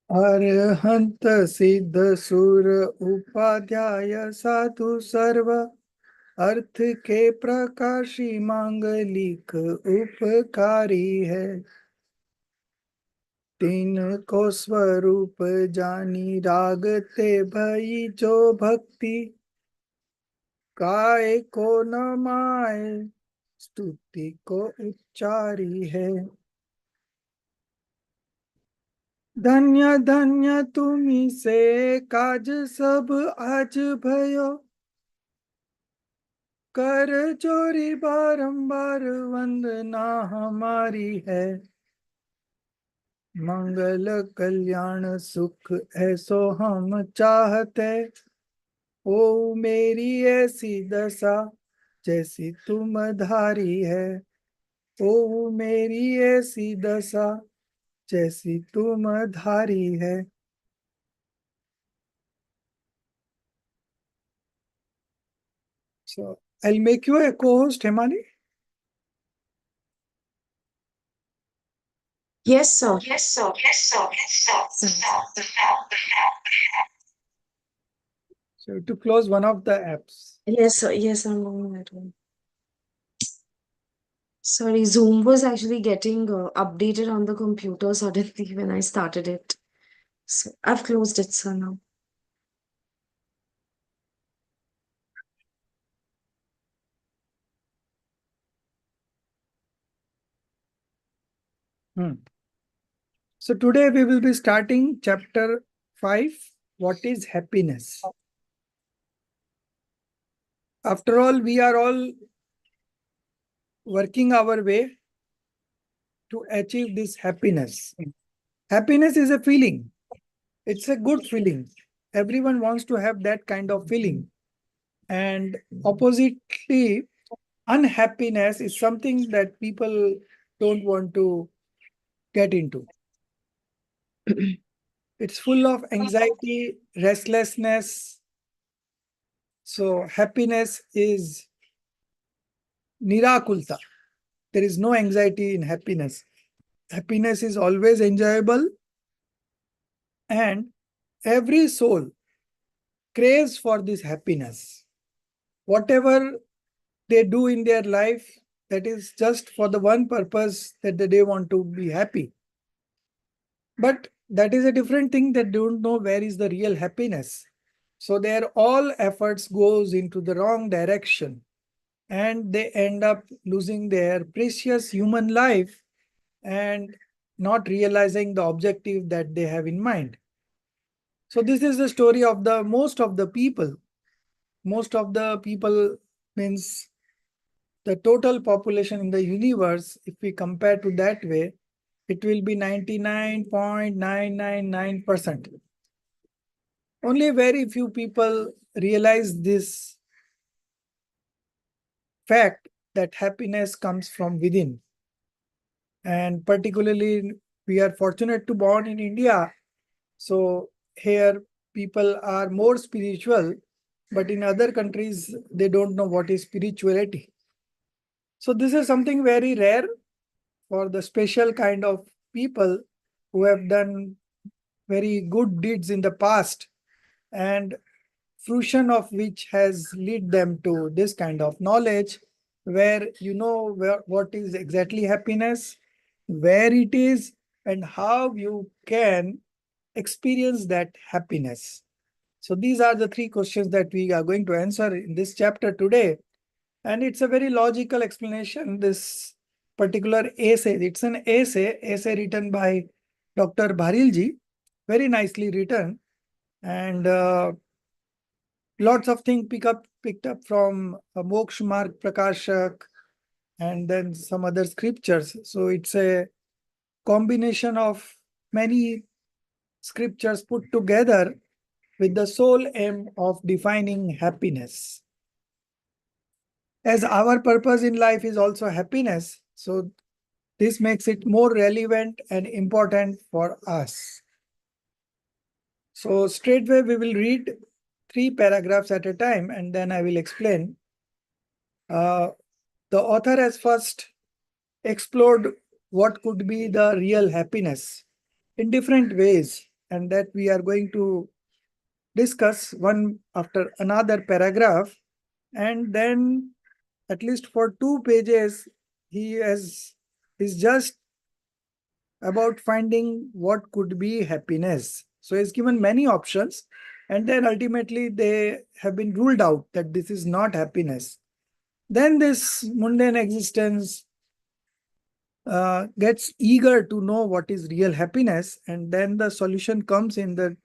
अरहंत सिद्ध सुर उपाध्याय साधु सर्व अर्थ के प्रकाशी मांगलिक उपकारी है। तीन को स्वरूप जानी रागते भई जो भक्ति काय को न माय स्तुति को उच्चारी है। धन्य धन्य तुम्ही से काज सब आज भयो कर जोरी बारंबार वंदना हमारी है। मंगल कल्याण सुख ऐसो हम चाहते ओ मेरी ऐसी दशा जैसी तुम धारी है। ओ मेरी ऐसी दशा जैसी तुम धारी है। So I'll make you a co-host, Hemani. Yes, sir. So to close one of the apps. Yes, sir. Yes, I'm doing that one. Sorry, Zoom was actually getting updated on the computer suddenly when I started it. So I've closed it, sir, now. So today we will be starting chapter 5. What is happiness? After all, we are all working our way to achieve this happiness. Happiness is a feeling. It's a good feeling. Everyone wants to have that kind of feeling. And oppositely, unhappiness is something that people don't want to get into. It's full of anxiety, restlessness. So happiness is nirakulta. There is no anxiety in happiness. Happiness is always enjoyable, and every soul craves for this happiness. Whatever they do in their life, that is just for the one purpose that they want to be happy. But that is a different thing, that don't know where is the real happiness. So their all efforts goes into the wrong direction, and they end up losing their precious human life and not realizing the objective that they have in mind. So this is the story of the most of the people. Most of the people means the total population in the universe. If we compare to that way, it will be 99.999%. Only very few people realize this fact that happiness comes from within. And particularly, we are fortunate to born in India. So here people are more spiritual, but in other countries, they don't know what is spirituality. So this is something very rare for the special kind of people who have done very good deeds in the past, and fruition of which has led them to this kind of knowledge, where you know what is exactly happiness, where it is, and how you can experience that happiness. So these are the three questions that we are going to answer in this chapter today. And it's a very logical explanation. This particular essay, it's an essay written by Dr. Bharilji, very nicely written. And lots of things picked up from Moksha Marg Prakashak and then some other scriptures. So it's a combination of many scriptures put together with the sole aim of defining happiness. As our purpose in life is also happiness, so this makes it more relevant and important for us. So straightway we will read 3 paragraphs at a time, and then I will explain. The author has first explored what could be the real happiness in different ways. and that we are going to discuss one after another paragraph. And then at least for 2 pages, he is just about finding what could be happiness. So he's given many options, and then ultimately they have been ruled out that this is not happiness. Then this mundane existence gets eager to know what is real happiness, and then the solution comes in the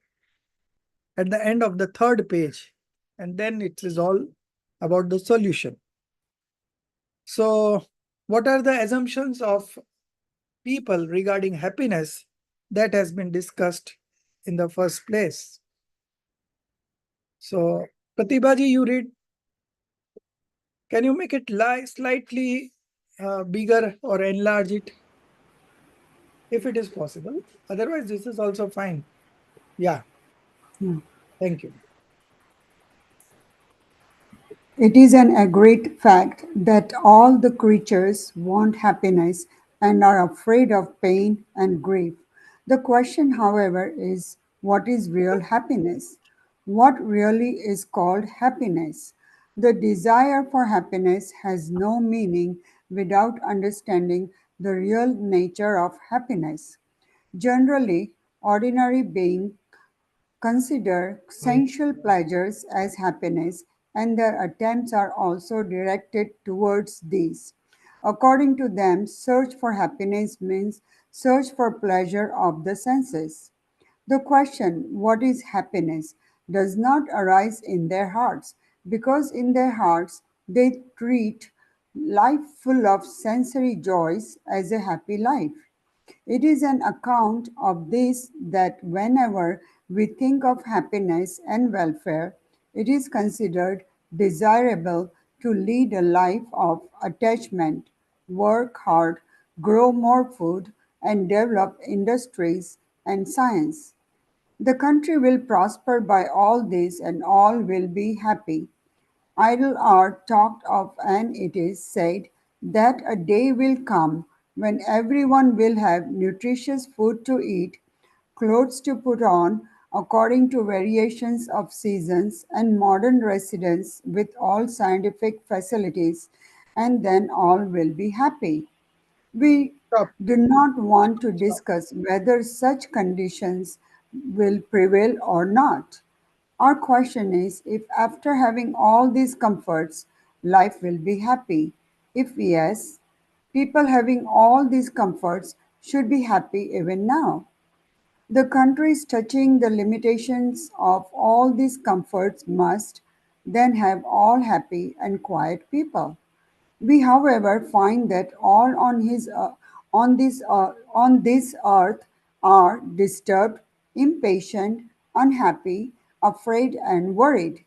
at the end of the third page, and then it is all about the solution. So, what are the assumptions of people regarding happiness that has been discussed in the first place? So, Pratibhaji, you read. Can you make it slightly bigger or enlarge it if it is possible? Otherwise, this is also fine. Yeah, Yeah. thank you. It is an agreed fact that all the creatures want happiness and are afraid of pain and grief. The question, however, is what is real happiness? What really is called happiness? The desire for happiness has no meaning without understanding the real nature of happiness. Generally, ordinary beings consider sensual pleasures as happiness, and their attempts are also directed towards these. According to them, search for happiness means search for pleasure of the senses. The question, what is happiness, does not arise in their hearts, because in their hearts they treat life full of sensory joys as a happy life. It is an account of this that whenever we think of happiness and welfare, it is considered desirable to lead a life of attachment, work hard, grow more food, and develop industries and science. The country will prosper by all this, and all will be happy. Idle are talked of, and it is said that a day will come when everyone will have nutritious food to eat, clothes to put on according to variations of seasons, and modern residence with all scientific facilities, and then all will be happy. We Stop, do not want to stop. discuss whether such conditions will prevail or not. Our question is if, after having all these comforts, life will be happy. If yes, people having all these comforts should be happy even now. The countries touching the limitations of all these comforts must then have all happy and quiet people. We, however, find that all on this earth are disturbed, impatient, unhappy, afraid, and worried.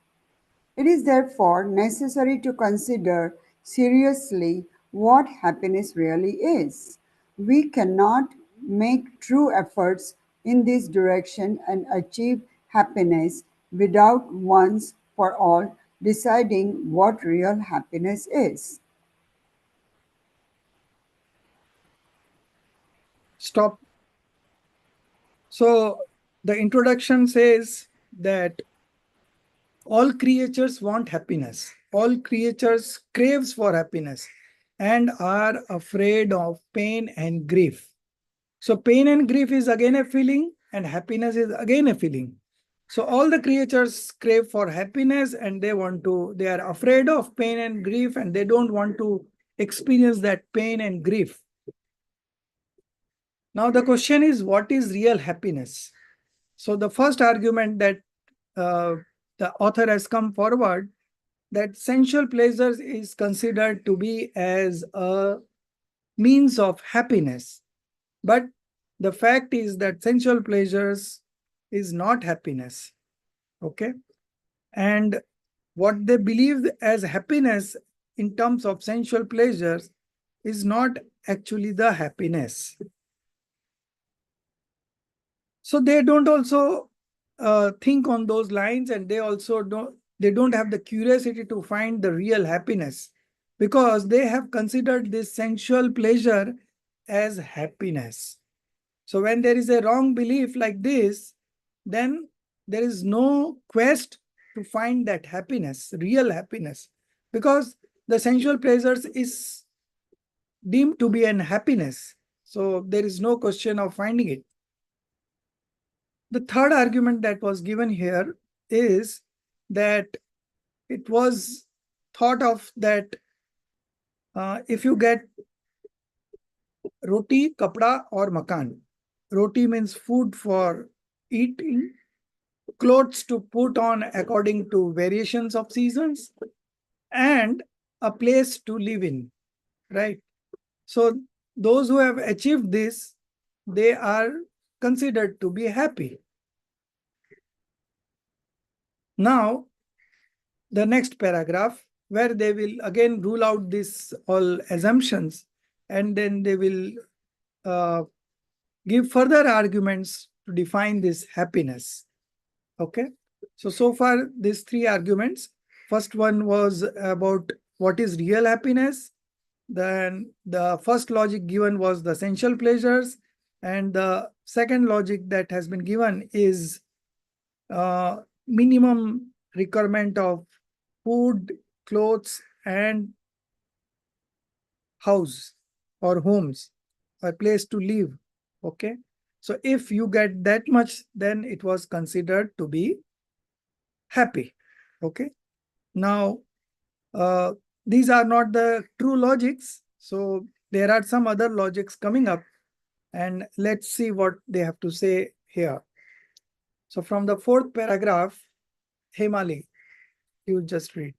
It is therefore necessary to consider seriously what happiness really is. We cannot make true efforts in this direction and achieve happiness without once for all deciding what real happiness is. Stop. So the introduction says that all creatures want happiness. All creatures craves for happiness and are afraid of pain and grief. So pain and grief is again a feeling and happiness is again a feeling. So all the creatures crave for happiness and they are afraid of pain and grief and they don't want to experience that pain and grief. Now the question is, what is real happiness? So the first argument that uh, the author has come forward, that sensual pleasures is considered to be as a means of happiness. But the fact is that sensual pleasures is not happiness. Okay. And what they believe as happiness in terms of sensual pleasures is not actually the happiness. So they don't also think on those lines, and they don't have the curiosity to find the real happiness because they have considered this sensual pleasure as happiness. So when there is a wrong belief like this, then there is no quest to find that happiness, real happiness, because the sensual pleasures is deemed to be an happiness. So there is no question of finding it. The third argument that was given here is that it was thought of that if you get roti, kapda, or makan. Roti means food for eating, clothes to put on according to variations of seasons, and a place to live in, right? So those who have achieved this, they are considered to be happy. Now, the next paragraph, where they will again rule out these all assumptions, and then they will give further arguments to define this happiness. Okay. So far, these three arguments. First one was about what is real happiness. Then the first logic given was the sensual pleasures. And the second logic that has been given is minimum requirement of food, clothes, and house or homes, a place to live. Okay. So if you get that much, then it was considered to be happy. Okay. Now, these are not the true logics. So there are some other logics coming up, and let's see what they have to say here. So from the fourth paragraph, Hemali, you just read.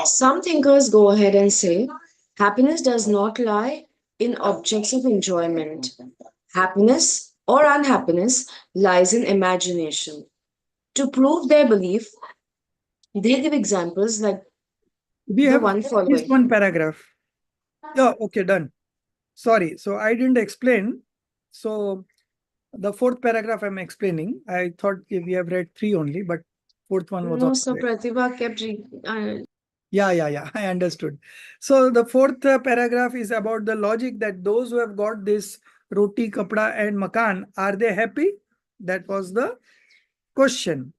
Some thinkers go ahead and say happiness does not lie in objects of enjoyment. Happiness or unhappiness lies in imagination. To prove their belief, they give examples like We the have one this following. one paragraph. Yeah, okay, done. Sorry, so I didn't explain. So the fourth paragraph I'm explaining. I thought we have read three only, but fourth one was No, also so there. Pratibha kept Yeah, I understood. So the fourth paragraph is about the logic that those who have got this roti, kapda, and makan, are they happy? That was the question.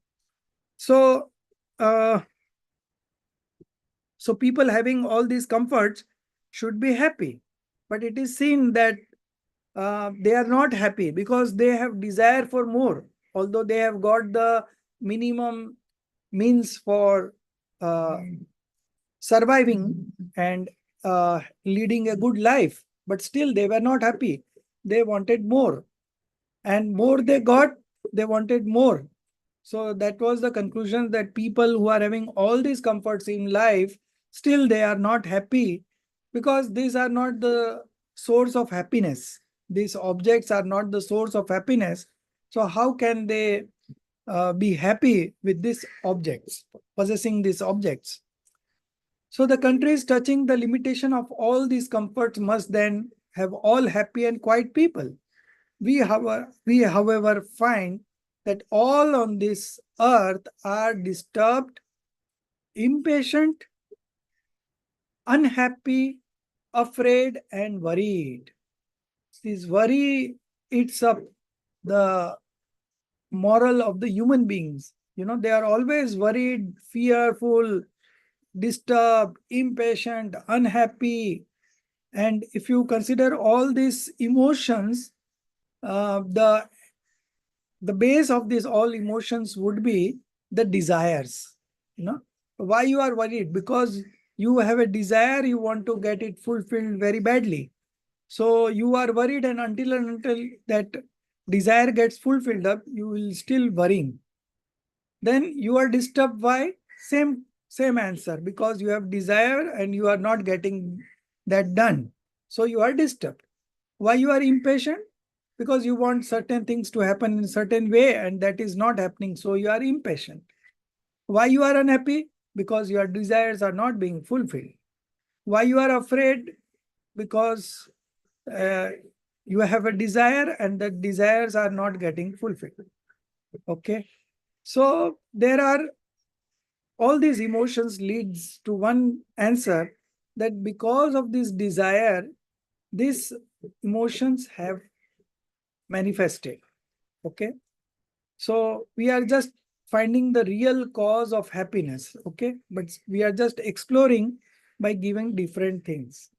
So, so people having all these comforts should be happy, but it is seen that they are not happy because they have desire for more, although they have got the minimum means for surviving and leading a good life, but still they were not happy. They wanted more, and more they got, they wanted more. So that was the conclusion, that people who are having all these comforts in life, still they are not happy, because these are not the source of happiness. These objects are not the source of happiness. So how can they be happy with these objects, possessing these objects? So the countries touching the limitation of all these comforts must then have all happy and quiet people. We however find that all on this earth are disturbed, impatient, unhappy, afraid, and worried. This worry eats up the moral of the human beings. They are always worried, fearful, disturbed, impatient, unhappy. And if you consider all these emotions, the base of these all emotions would be the desires. Why you are worried? Because you have a desire, you want to get it fulfilled very badly. So you are worried, and until that desire gets fulfilled up, you will still worrying. Then you are disturbed. Why? Same answer, because you have desire and you are not getting that done. So you are disturbed. Why you are impatient? Because you want certain things to happen in a certain way, and that is not happening. So you are impatient. Why you are unhappy? Because your desires are not being fulfilled. Why you are afraid? Because uh, you have a desire and the desires are not getting fulfilled. Okay. So there are all these emotions leads to one answer, that because of this desire, these emotions have manifested. Okay. So we are just finding the real cause of happiness. Okay. But we are just exploring by giving different things.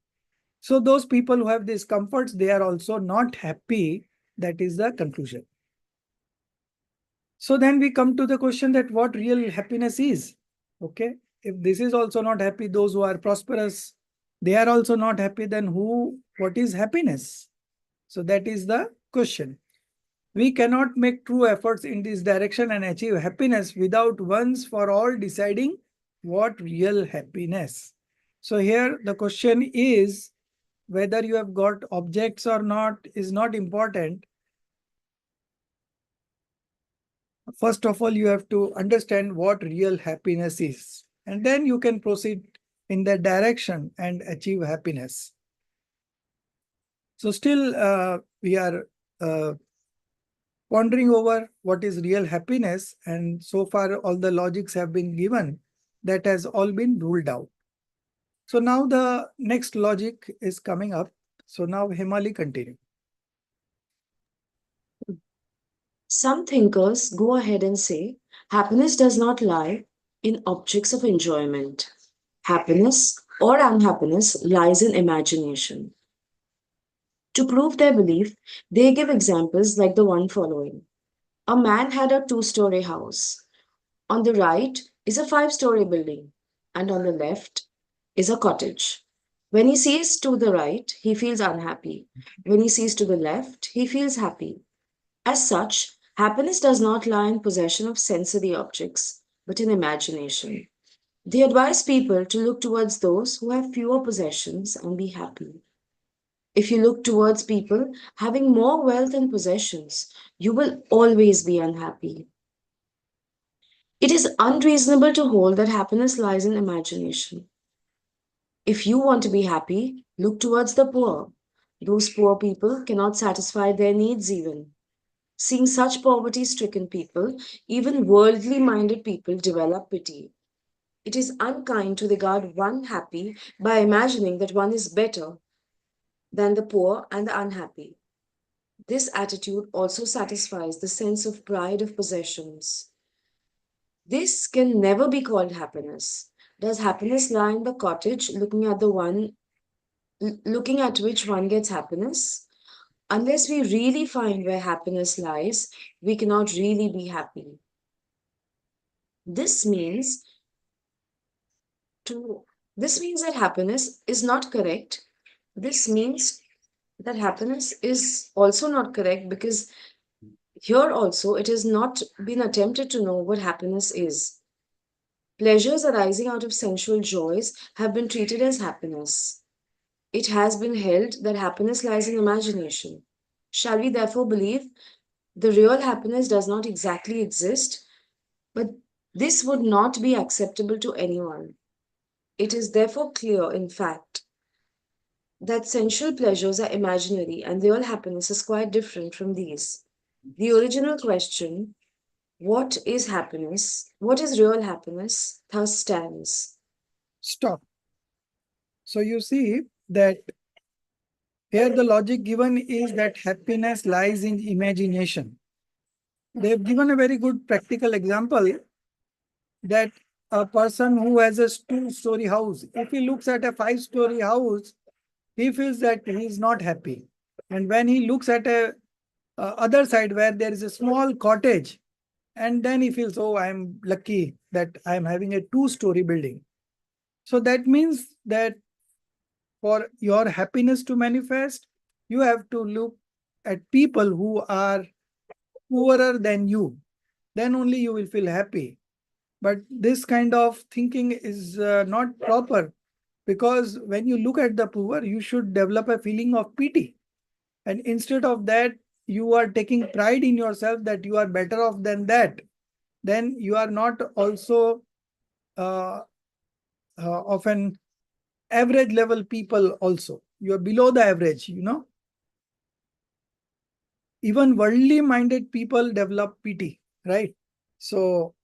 So those people who have discomforts, they are also not happy. That is the conclusion. So then we come to the question that what real happiness is. Okay. If this is also not happy, those who are prosperous, they are also not happy, then what is happiness? So that is the question. We cannot make true efforts in this direction and achieve happiness without once for all deciding what real happiness. So here the question is whether you have got objects or not is not important. First of all, you have to understand what real happiness is, and then you can proceed in that direction and achieve happiness. So still we are pondering over what is real happiness, and so far all the logics have been given. That has all been ruled out. So now the next logic is coming up. So now Himali continue. Some thinkers go ahead and say happiness does not lie in objects of enjoyment. Happiness or unhappiness lies in imagination. To prove their belief, they give examples like the one following. A man had a two-story house. On the right is a five-story building, and on the left is a cottage. When he sees to the right, he feels unhappy. When he sees to the left, he feels happy. As such, happiness does not lie in possession of sensory objects, but in imagination. They advise people to look towards those who have fewer possessions and be happy. If you look towards people having more wealth and possessions, you will always be unhappy. It is unreasonable to hold that happiness lies in imagination. If you want to be happy, look towards the poor. Those poor people cannot satisfy their needs even. Seeing such poverty stricken people, even worldly minded people develop pity. It is unkind to regard one happy by imagining that one is better than the poor and the unhappy. This attitude also satisfies the sense of pride of possessions. This can never be called happiness. Does happiness lie in the cottage looking at which one gets happiness? Unless we really find where happiness lies, we cannot really be happy. This means to this means that happiness is not correct. This means that happiness is also not correct because here also it has not been attempted to know what happiness is. Pleasures arising out of sensual joys have been treated as happiness. It has been held that happiness lies in imagination. Shall we therefore believe the real happiness does not exactly exist? But this would not be acceptable to anyone. It is therefore clear, in fact, that sensual pleasures are imaginary and real happiness is quite different from these. The original question, what is happiness? What is real happiness? Thus stands. Stop. So you see that here the logic given is that happiness lies in imagination. They have given a very good practical example that a person who has a two-story house, if he looks at a five-story house, he feels that he is not happy. And when he looks at a other side where there is a small cottage, and then he feels, oh, I'm lucky that I'm having a two-story building. So that means that for your happiness to manifest, you have to look at people who are poorer than you. Then only you will feel happy. But this kind of thinking is not proper, because when you look at the poor, you should develop a feeling of pity. And instead of that, you are taking pride in yourself that you are better off than that. Then you are not also uh, of an average level people also. You are below the average. Even worldly minded people develop pity, right? So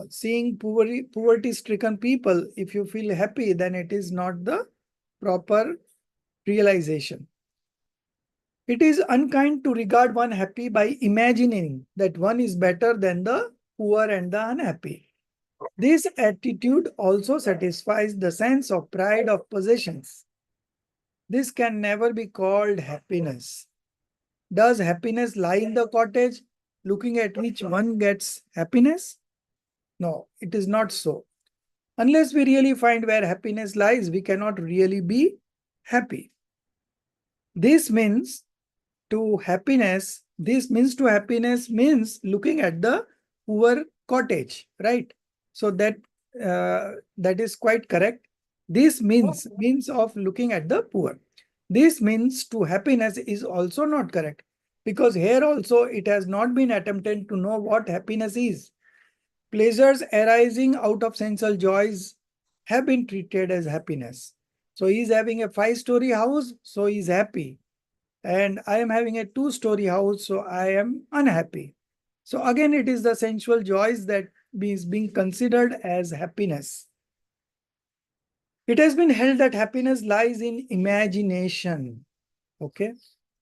seeing poverty stricken people, if you feel happy, then it is not the proper realization. It is unkind to regard one happy by imagining that one is better than the poor and the unhappy. This attitude also satisfies the sense of pride of possessions. This can never be called happiness. Does happiness lie in the cottage, looking at which one gets happiness? No, it is not so. Unless we really find where happiness lies, we cannot really be happy. This means to happiness means looking at the poor cottage, right? So that is quite correct. This means of looking at the poor. This means to happiness is also not correct, because here also it has not been attempted to know what happiness is. Pleasures arising out of sensual joys have been treated as happiness. So he is having a 5-story house, so he is happy. And I am having a 2-story house, so I am unhappy. So again, it is the sensual joys that is being considered as happiness. It has been held that happiness lies in imagination. Okay.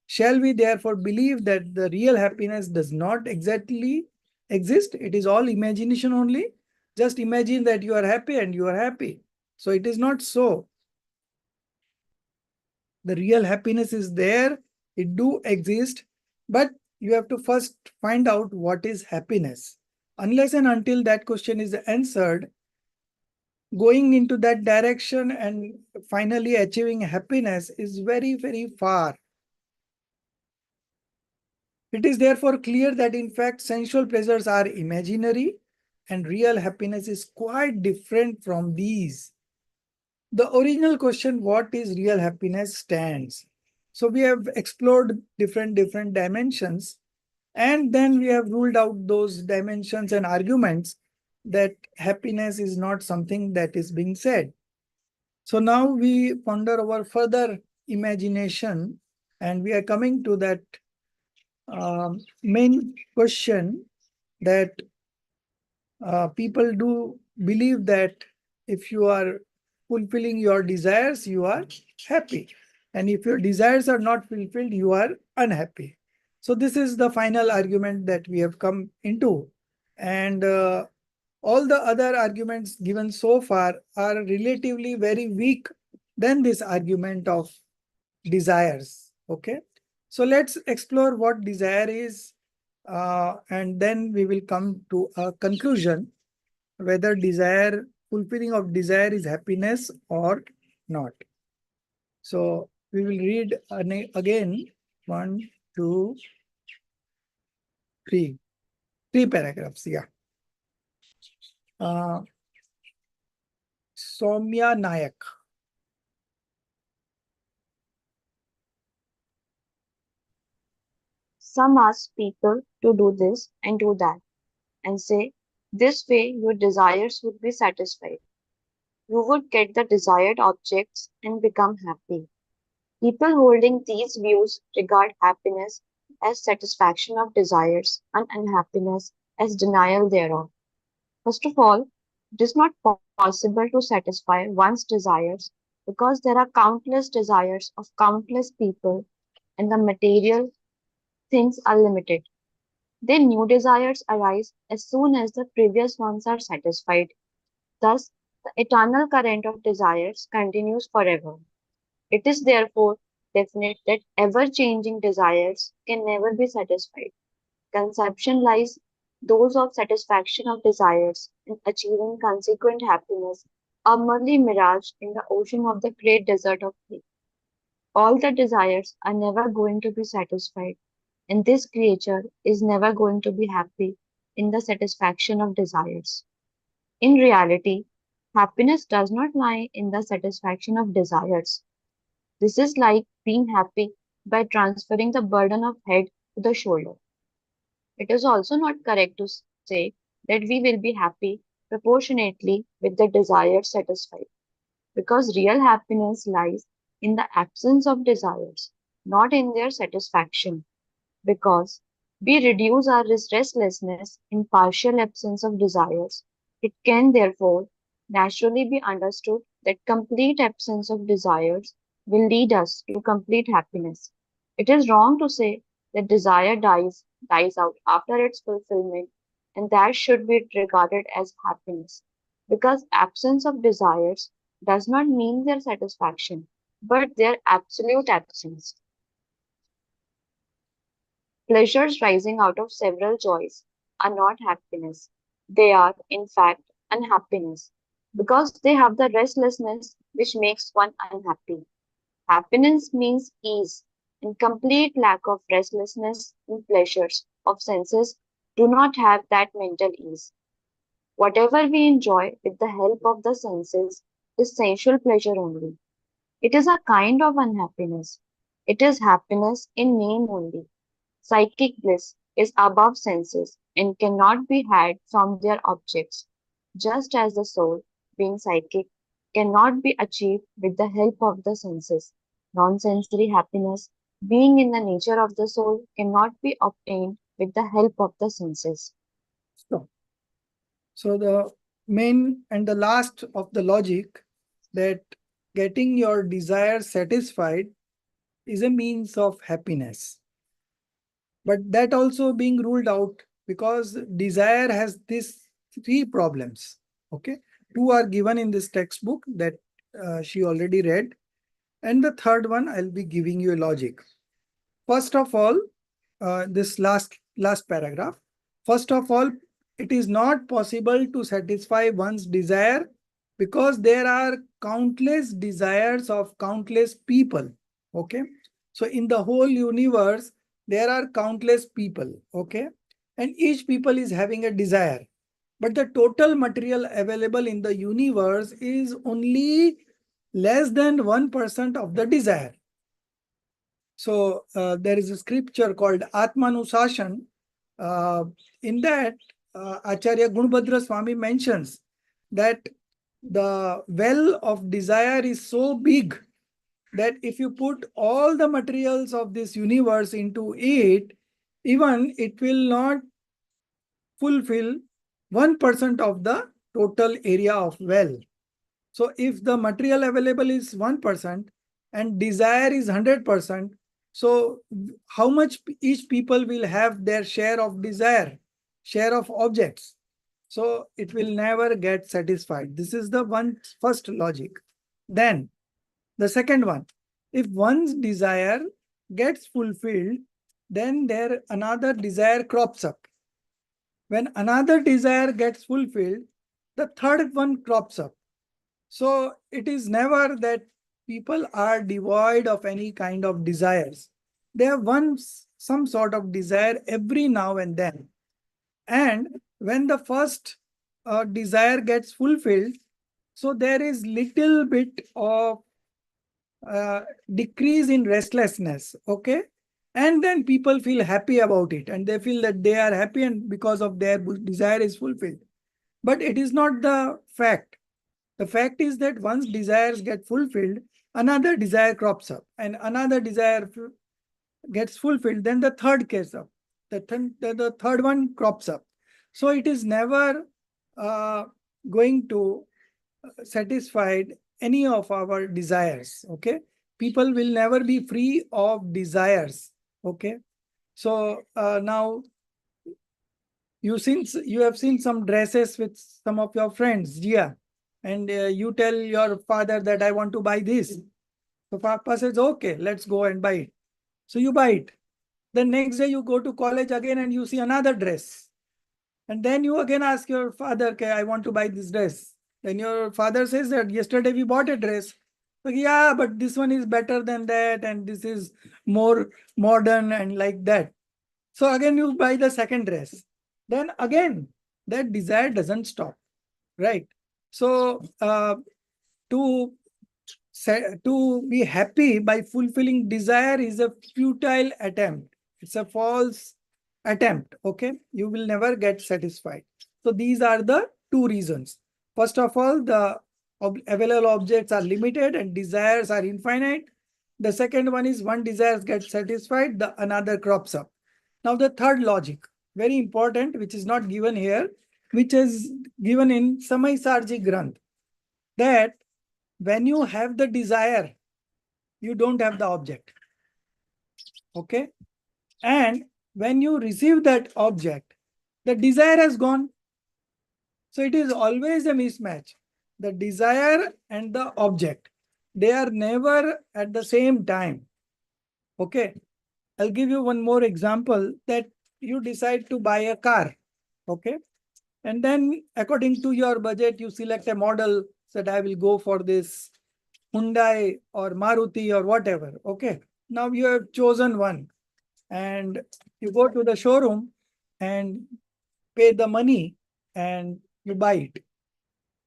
Shall we therefore believe that the real happiness does not exactly exist? It is all imagination only. Just imagine that you are happy and you are happy. So it is not so. The real happiness is there. It do exist, but you have to first find out what is happiness. Unless and until that question is answered, going into that direction and finally achieving happiness is very, very far. It is therefore clear that in fact sensual pleasures are imaginary and real happiness is quite different from these. The original question, what is real happiness, stands. So we have explored different dimensions, and then we have ruled out those dimensions and arguments that happiness is not something that is being said. So now we ponder over further imagination, and we are coming to that main question that people do believe that if you are fulfilling your desires, you are happy. And if your desires are not fulfilled, you are unhappy. So this is the final argument that we have come into. And all the other arguments given so far are relatively very weak than this argument of desires. Okay. So let's explore what desire is, and then we will come to a conclusion whether fulfilling of desire is happiness or not. So we will read again 1, 2, 3, 3 paragraphs. Yeah. Uh, Soumya Nayak. Some ask people to do this and do that, and say, this way your desires would be satisfied. You would get the desired objects and become happy. People holding these views regard happiness as satisfaction of desires and unhappiness as denial thereof. First of all, it is not possible to satisfy one's desires because there are countless desires of countless people and the material things are limited. Then new desires arise as soon as the previous ones are satisfied. Thus, the eternal current of desires continues forever. It is therefore definite that ever changing desires can never be satisfied. Conception lies those of satisfaction of desires and achieving consequent happiness are merely mirage in the ocean of the great desert of faith. All the desires are never going to be satisfied, and this creature is never going to be happy in the satisfaction of desires. In reality, happiness does not lie in the satisfaction of desires. This is like being happy by transferring the burden of head to the shoulder. It is also not correct to say that we will be happy proportionately with the desires satisfied, because real happiness lies in the absence of desires, not in their satisfaction. Because we reduce our restlessness in partial absence of desires, it can therefore naturally be understood that complete absence of desires will lead us to complete happiness. It is wrong to say that desire dies out after its fulfillment and that should be regarded as happiness. Because absence of desires does not mean their satisfaction, but their absolute absence. Pleasures rising out of several joys are not happiness. They are, in fact, unhappiness because they have the restlessness which makes one unhappy. Happiness means ease, and complete lack of restlessness in pleasures of senses do not have that mental ease. Whatever we enjoy with the help of the senses is sensual pleasure only. It is a kind of unhappiness. It is happiness in name only. Psychic bliss is above senses and cannot be had from their objects, just as the soul, being psychic, cannot be achieved with the help of the senses. Non-sensory happiness, being in the nature of the soul, cannot be obtained with the help of the senses. So, so the main and the last of the logic that getting your desire satisfied is a means of happiness. But that also being ruled out because desire has these three problems. Okay, two are given in this textbook that she already read, and the third one I'll be giving you a logic. First of all, this last paragraph. First of all, it is not possible to satisfy one's desire because there are countless desires of countless people. Okay, so in the whole universe there are countless people. Okay, and each people is having a desire, but the total material available in the universe is only less than 1% of the desire. So there is a scripture called Atmanusashan. In that, Acharya Gunbhadra Swami mentions that the well of desire is so big that if you put all the materials of this universe into it, even it will not fulfill 1% of the total area of well. So if the material available is 1% and desire is 100%, so how much each people will have their share of desire, share of objects? So it will never get satisfied. This is the first logic. Then the second one, if one's desire gets fulfilled, then there another desire crops up. When another desire gets fulfilled, the third one crops up. So it is never that people are devoid of any kind of desires. They have some sort of desire every now and then. And when the first desire gets fulfilled, so there is little bit of decrease in restlessness. Okay. And then people feel happy about it and they feel that they are happy and because of their desire is fulfilled. But it is not the fact. The fact is that once desires get fulfilled, another desire crops up and another desire gets fulfilled, then the third gets up. The third one crops up. So it is never going to satisfy any of our desires. Okay. People will never be free of desires. Okay. So now you have seen some dresses with some of your friends, Gia, and you tell your father that I want to buy this. So Papa says, okay, let's go and buy it. So you buy it. The next day you go to college again and you see another dress. And then you again ask your father, okay, I want to buy this dress. Then your father says that yesterday we bought a dress. Like, yeah, but this one is better than that. And this is more modern and like that. So again, you buy the second dress. Then again, that desire doesn't stop, right? So to to be happy by fulfilling desire is a futile attempt. It's a false attempt. Okay, you will never get satisfied. So these are the two reasons. First of all, the available objects are limited and desires are infinite. The second one is one desire gets satisfied, the another crops up. Now the third logic, very important, which is not given here, which is given in Samay Sarji Granth, that when you have the desire, you don't have the object. Okay. And when you receive that object, the desire has gone. So it is always a mismatch. The desire and the object, they are never at the same time. Okay. I'll give you one more example that you decide to buy a car. Okay. And then according to your budget, you select a model that I will go for this Hyundai or Maruti or whatever. Okay. Now you have chosen one and you go to the showroom and pay the money and you buy it.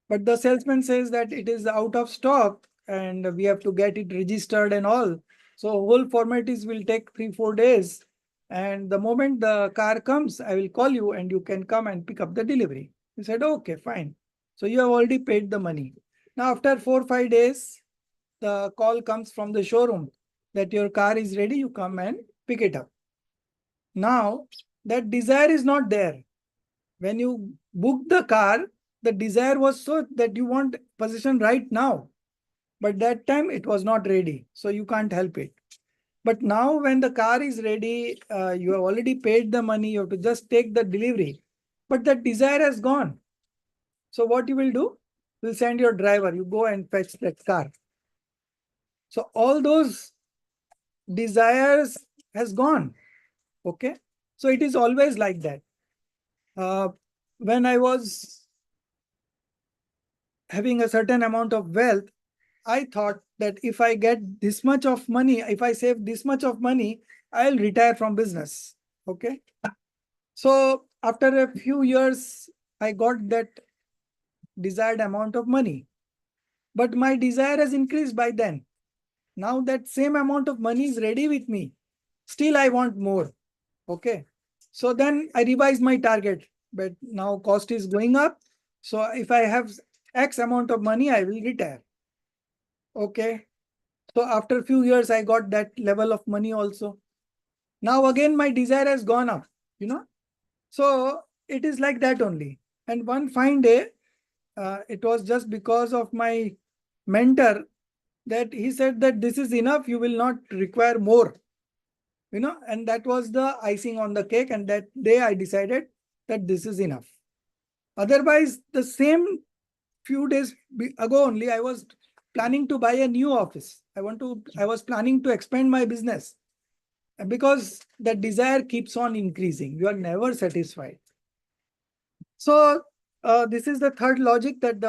But the salesman says that it is out of stock and we have to get it registered and all. So whole formalities will take 3-4 days. And the moment the car comes, I will call you and you can come and pick up the delivery. He said, okay, fine. So you have already paid the money. Now after 4-5 days, the call comes from the showroom that your car is ready, you come and pick it up. Now that desire is not there. When you book the car, the desire was so that you want possession right now. But that time it was not ready. So you can't help it. But now when the car is ready, you have already paid the money, you have to just take the delivery. But that desire has gone. So what you will do? You'll send your driver, you go and fetch that car. So all those desires has gone. Okay. So it is always like that. When I was having a certain amount of wealth, I thought that if I get this much of money, if I save this much of money, I'll retire from business. Okay. So after a few years, I got that desired amount of money. But my desire has increased by then. Now that same amount of money is ready with me. Still, I want more. Okay. So then I revised my target. But now cost is going up. So if I have X amount of money, I will retire. Okay. So after a few years, I got that level of money also. Now again, my desire has gone up, you know. So it is like that only. And one fine day, it was just because of my mentor that he said that this is enough, you will not require more, you know. And that was the icing on the cake. And that day I decided that this is enough. Otherwise, the same few days ago only, I was planning to buy a new office. I was planning to expand my business because the desire keeps on increasing. You are never satisfied. So this is the third logic that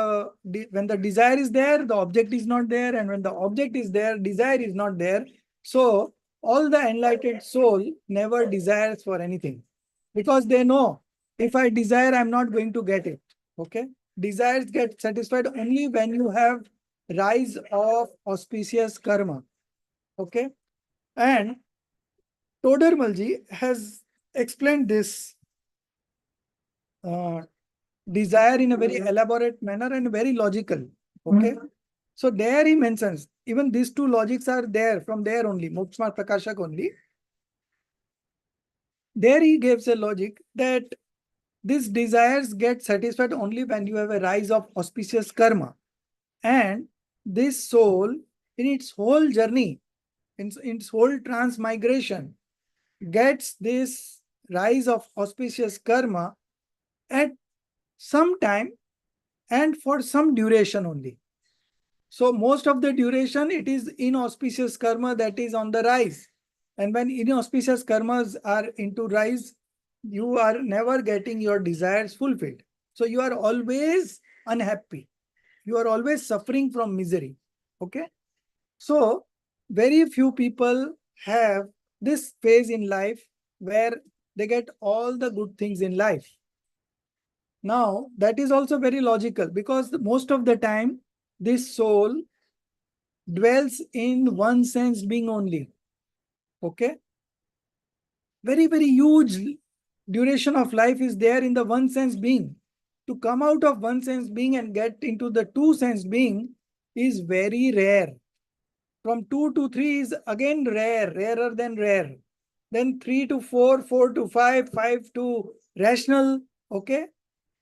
when the desire is there, the object is not there. And when the object is there, desire is not there. So all the enlightened soul never desires for anything because they know if I desire, I'm not going to get it. Okay. Desires get satisfied only when you have rise of auspicious karma. Okay. And Todermalji has explained this uh, desire in a very elaborate manner and very logical. Okay. So there he mentions, even these two logics are there from there only, Moksha Prakashak only. There he gives a logic that these desires get satisfied only when you have a rise of auspicious karma. And this soul, in its whole journey, in its whole transmigration, gets this rise of auspicious karma at some time and for some duration only. So most of the duration, it is inauspicious karma that is on the rise. And when inauspicious karmas are into rise, you are never getting your desires fulfilled. So you are always unhappy. You are always suffering from misery. Okay. So very few people have this phase in life where they get all the good things in life. Now, that is also very logical because most of the time, this soul dwells in one sense being only. Okay. Very, very huge duration of life is there in the one sense being. To come out of one sense being and get into the two sense being is very rare. From 2 to 3 is again rare, rarer than rare. Then 3 to 4, 4 to 5, 5 to rational. Okay.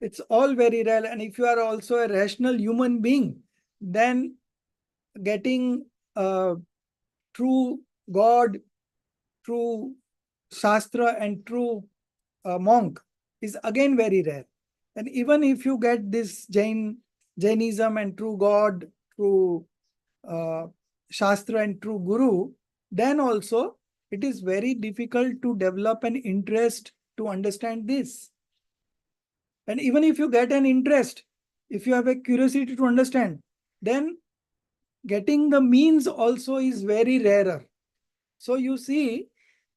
It's all very rare. And if you are also a rational human being, then getting true God, true Shastra, and true monk is again very rare. And even if you get this Jainism and true God, true uh, Shastra and true Guru, then also it is very difficult to develop an interest to understand this. And even if you get an interest, if you have a curiosity to understand, then getting the means also is very rarer. So you see,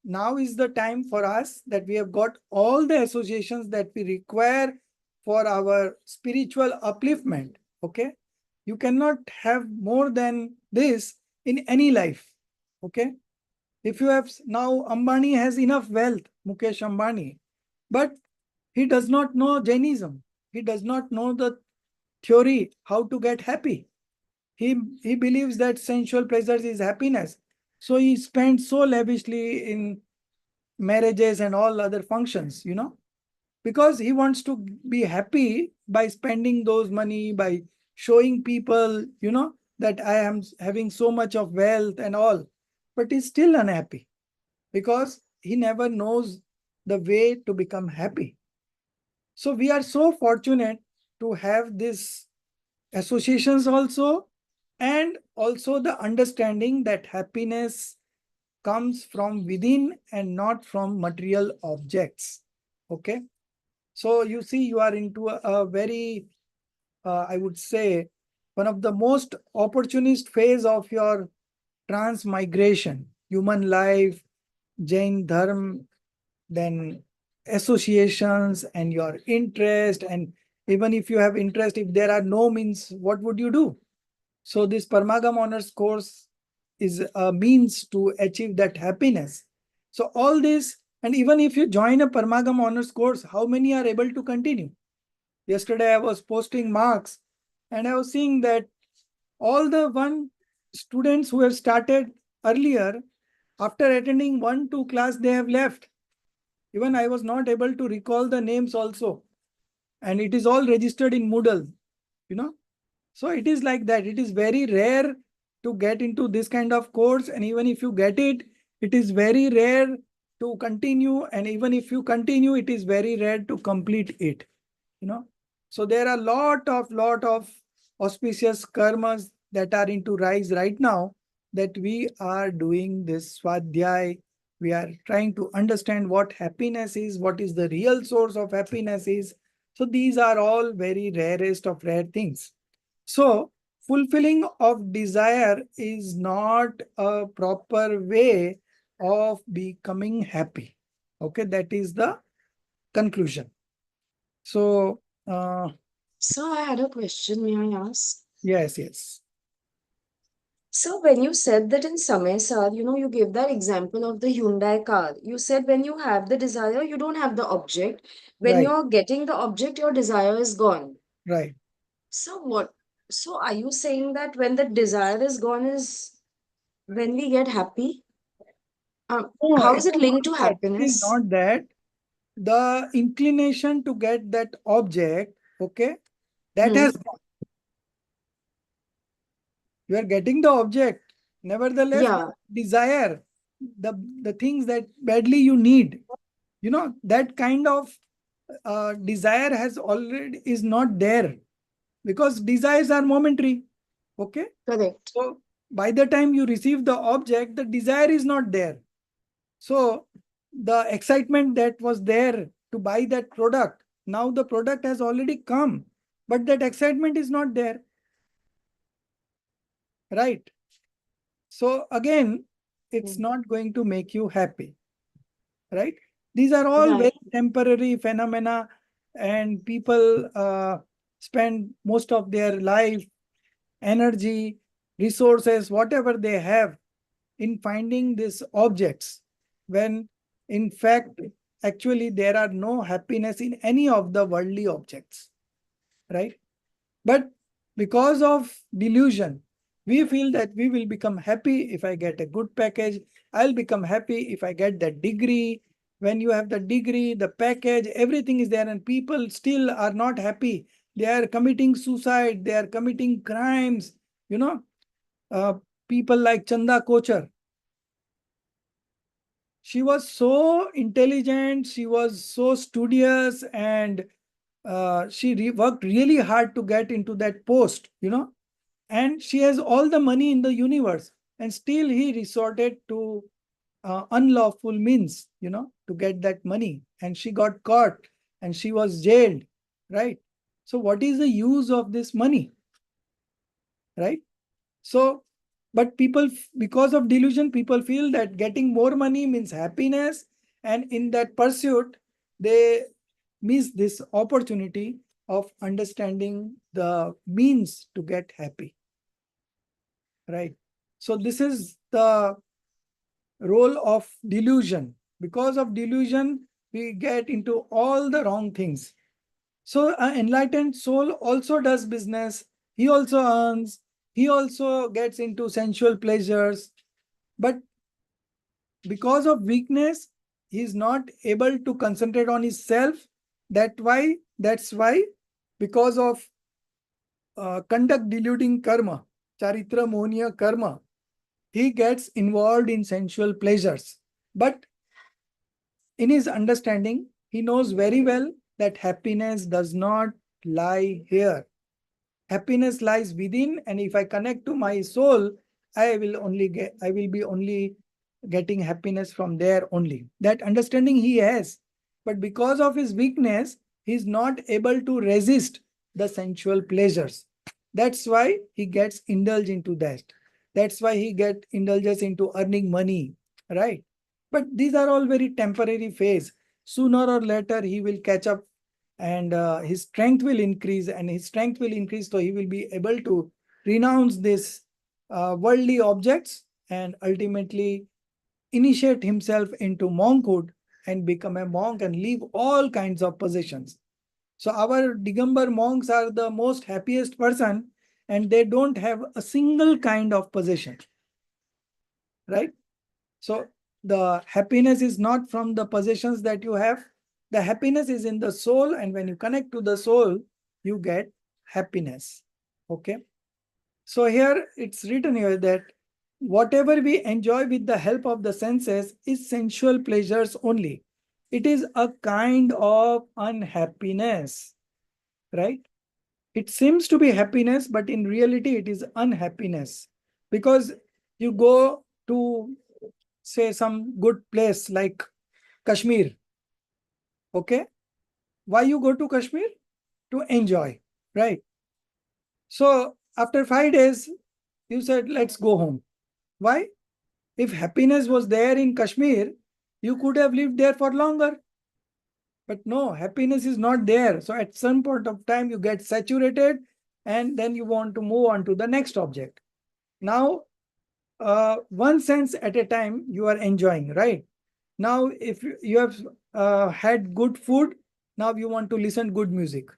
now is the time for us that we have got all the associations that we require for our spiritual upliftment. Okay. You cannot have more than this in any life. Okay. If you have now, Ambani has enough wealth, Mukesh Ambani, but he does not know Jainism. He does not know the theory how to get happy. He believes that sensual pleasures is happiness. So he spends so lavishly in marriages and all other functions, because he wants to be happy by spending those money, by showing people, that I am having so much of wealth and all. But he's still unhappy because he never knows the way to become happy. So we are so fortunate to have these associations also, and also the understanding that happiness comes from within and not from material objects. Okay. So you see, you are into a very, I would say, one of the most opportunist phase of your transmigration, human life, Jain Dharma, then associations and your interest. And even if you have interest, if there are no means, what would you do? So this Parmagam honors course is a means to achieve that happiness. So all this, and even if you join a Parmagam honors course, how many are able to continue? Yesterday I was posting marks and I was seeing that all the one students who have started earlier, after attending 1-2 class, they have left. Even I was not able to recall the names also. And it is all registered in Moodle, you know. So it is like that. It is very rare to get into this kind of course. And even if you get it, it is very rare to continue. And even if you continue, it is very rare to complete it, you know. So there are lot of auspicious karmas that are into rise right now, that we are doing this swadhyay. We are trying to understand what happiness is, what is the real source of happiness is. So these are all very rarest of rare things. So fulfilling of desire is not a proper way of becoming happy. Okay, that is the conclusion. So So I had a question, may I ask? yes. So when you said that in Samesar, you gave that example of the Hyundai car. You said when you have the desire, you don't have the object. When Right, you're getting the object, your desire is gone. right. So what? So are you saying that when the desire is gone is when we get happy? No, How it is it is linked not to that. It is happiness? not that. The inclination to get that object, okay, that Hmm. has gone. You are getting the object. Nevertheless, the Yeah, desire, the things that badly you need, that kind of desire has already is not there, because desires are momentary. Okay. correct. So by the time you receive the object, the desire is not there. So the excitement that was there to buy that product, now the product has already come, but that excitement is not there. Right. So again, it's Hmm. not going to make you happy. Right. These are all Right. very temporary phenomena, and people spend most of their life, energy, resources, whatever they have, in finding these objects, when in fact, actually, there are no happiness in any of the worldly objects. Right. But because of delusion, we feel that we will become happy if I get a good package. I'll become happy if I get that degree. When you have the degree, the package, everything is there, and people still are not happy. They are committing suicide, they are committing crimes. You know, uh, people like Chanda Kochar. She was so intelligent, she was so studious, and she worked really hard to get into that post, and she has all the money in the universe, and still he resorted to unlawful means, to get that money, and she got caught and she was jailed, right? So what is the use of this money, right? So, but people, because of delusion, people feel that getting more money means happiness, and in that pursuit, they miss this opportunity of understanding the means to get happy, right? So this is the role of delusion. Because of delusion, we get into all the wrong things. So an enlightened soul also does business. He also earns. He also gets into sensual pleasures. But because of weakness, he is not able to concentrate on his self. That's why, because of conduct deluding karma, charitra mohniya karma, he gets involved in sensual pleasures. But in his understanding, he knows very well that happiness does not lie here. Happiness lies within, and if I connect to my soul, I will be only getting happiness from there only. That understanding he has. But because of his weakness, he is not able to resist the sensual pleasures. That's why he gets indulged into that. That's why he get indulges into earning money, right? But these are all very temporary phase. Sooner or later, he will catch up, and his strength will increase, so he will be able to renounce this worldly objects and ultimately initiate himself into monkhood and become a monk and leave all kinds of possessions. So our Digambar monks are the most happiest person, and they don't have a single kind of possession, right? So the happiness is not from the possessions that you have. The happiness is in the soul, and when you connect to the soul, you get happiness. Okay. So here it's written here that whatever we enjoy with the help of the senses is sensual pleasures only. It is a kind of unhappiness, right? It seems to be happiness, but in reality, it is unhappiness, because you go to, say, some good place like Kashmir. Okay. Why you go to Kashmir? To enjoy, right? So after 5 days, you said, let's go home. Why? If happiness was there in Kashmir, you could have lived there for longer. But no, happiness is not there. So at some point of time, you get saturated, and then you want to move on to the next object. Now, one sense at a time, you are enjoying, right? Now, if you have had good food, now you want to listen good music.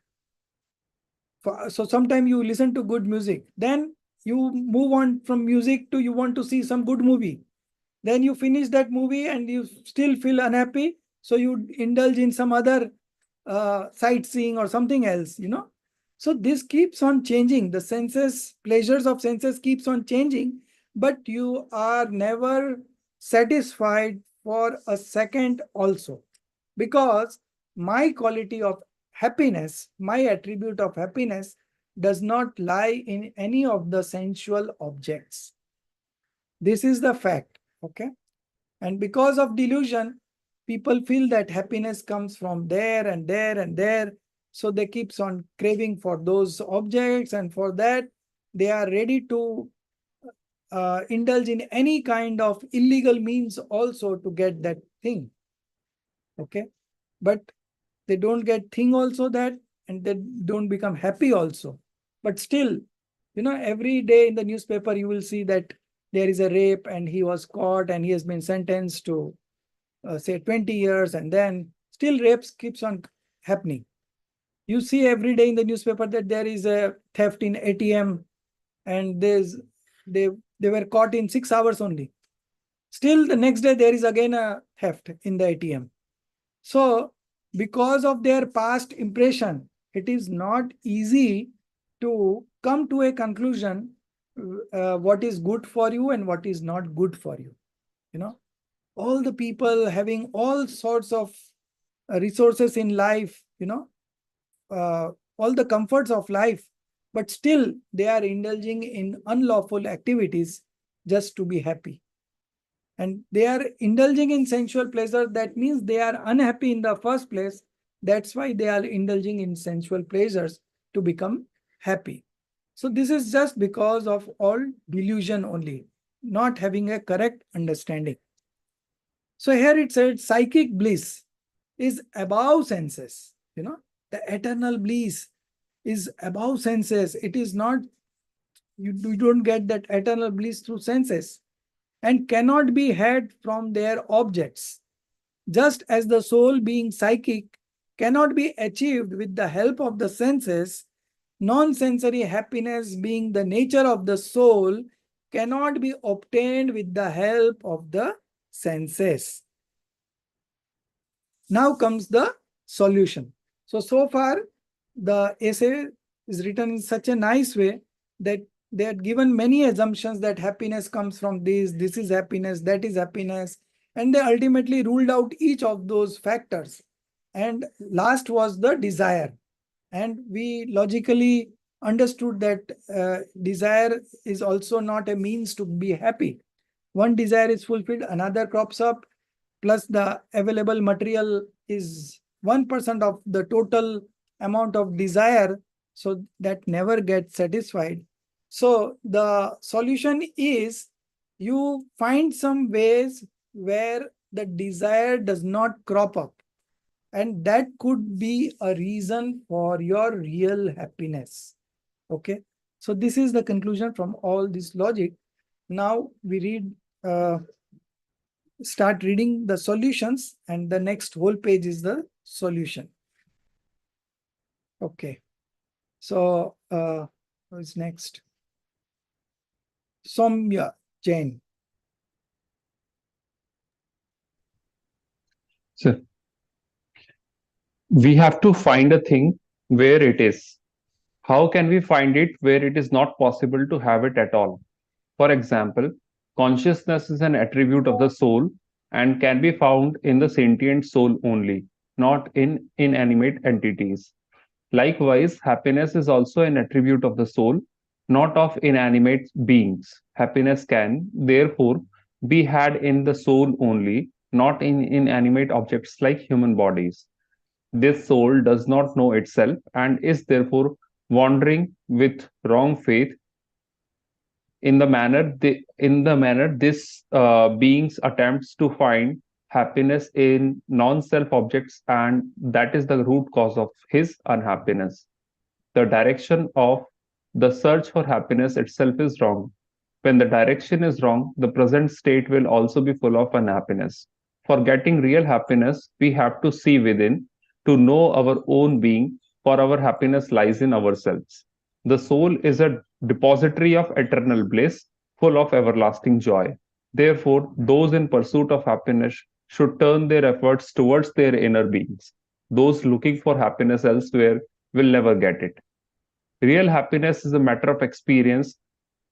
So sometimes you listen to good music, then you move on from music to you want to see some good movie. Then you finish that movie and you still feel unhappy, so you indulge in some other sightseeing or something else. So this keeps on changing. The senses, pleasures of senses keeps on changing, but you are never satisfied for a second also, because my quality of happiness, my attribute of happiness does not lie in any of the sensual objects. This is the fact. Okay. And because of delusion, people feel that happiness comes from there and there and there. So they keeps on craving for those objects, and for that, they are ready to indulge in any kind of illegal means also to get that thing. Okay. But they don't get thing also that, and they don't become happy also. But still, every day in the newspaper, you will see that there is a rape and he was caught and he has been sentenced to say 20 years, and then still rapes keeps on happening. You see every day in the newspaper that there is a theft in ATM, and they they were caught in 6 hours only. Still the next day there is again a theft in the ATM. So because of their past impression, it is not easy to come to a conclusion what is good for you and what is not good for you. all the people having all sorts of resources in life, uh, all the comforts of life, but still they are indulging in unlawful activities just to be happy. And they are indulging in sensual pleasure. That means they are unhappy in the first place. That's why they are indulging in sensual pleasures to become happy. So this is just because of all delusion only, not having a correct understanding. So here it said psychic bliss is above senses. The eternal bliss is above senses. It is not, you don't get that eternal bliss through senses and cannot be had from their objects. Just as the soul, being psychic, cannot be achieved with the help of the senses, non-sensory happiness, being the nature of the soul, cannot be obtained with the help of the senses. Now comes the solution. So far, the essay is written in such a nice way that they had given many assumptions that happiness comes from this is happiness, that is happiness, and they ultimately ruled out each of those factors. And last was the desire. And we logically understood that desire is also not a means to be happy. One desire is fulfilled, another crops up, plus the available material is 1% of the total amount of desire, so that never gets satisfied. So the solution is you find some ways where the desire does not crop up, and that could be a reason for your real happiness. Okay, so this is the conclusion from all this logic. Now we start reading the solutions, and the next whole page is the solution. Okay, so who's next? Soumya Jain. So we have to find a thing where it is. How can we find it where it is not possible to have it at all? For example, consciousness is an attribute of the soul and can be found in the sentient soul only, not in inanimate entities. Likewise, happiness is also an attribute of the soul, not of inanimate beings. Happiness can, therefore, be had in the soul only, not in inanimate objects like human bodies. This soul does not know itself and is therefore wandering with wrong faith in the manner this beings attempts to find happiness in non-self objects, and that is the root cause of his unhappiness. The direction of the search for happiness itself is wrong. When the direction is wrong, the present state will also be full of unhappiness. For getting real happiness, we have to see within, to know our own being, for our happiness lies in ourselves. The soul is a depository of eternal bliss, full of everlasting joy. Therefore, those in pursuit of happiness should turn their efforts towards their inner beings. Those looking for happiness elsewhere will never get it. Real happiness is a matter of experience,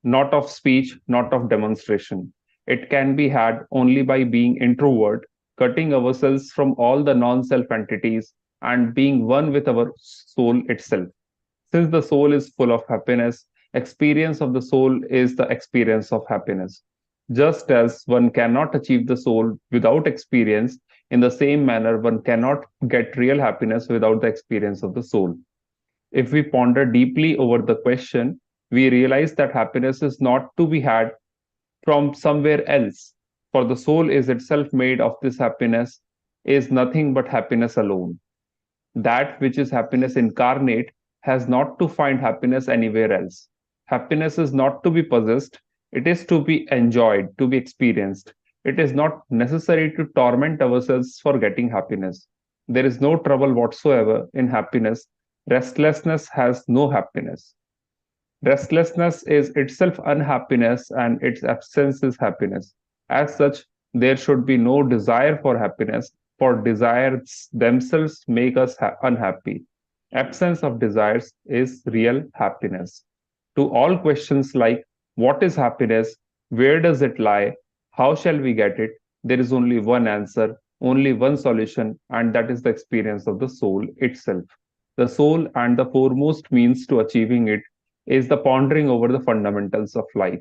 not of speech, not of demonstration. It can be had only by being introvert, cutting ourselves from all the non self entities, and being one with our soul itself. Since the soul is full of happiness, experience of the soul is the experience of happiness. Just as one cannot achieve the soul without experience, in the same manner, one cannot get real happiness without the experience of the soul. If we ponder deeply over the question, we realize that happiness is not to be had from somewhere else, for the soul is itself made of this happiness, is nothing but happiness alone. That which is happiness incarnate has not to find happiness anywhere else. Happiness is not to be possessed, it is to be enjoyed, to be experienced. It is not necessary to torment ourselves for getting happiness. There is no trouble whatsoever in happiness. Restlessness has no happiness. Restlessness is itself unhappiness and its absence is happiness. As such, there should be no desire for happiness, for desires themselves make us unhappy. Absence of desires is real happiness. To all questions like what is happiness, where does it lie, how shall we get it, There is only one answer, only one solution, and that is the experience of the soul itself. The soul and the foremost means to achieving it is the pondering over the fundamentals of life.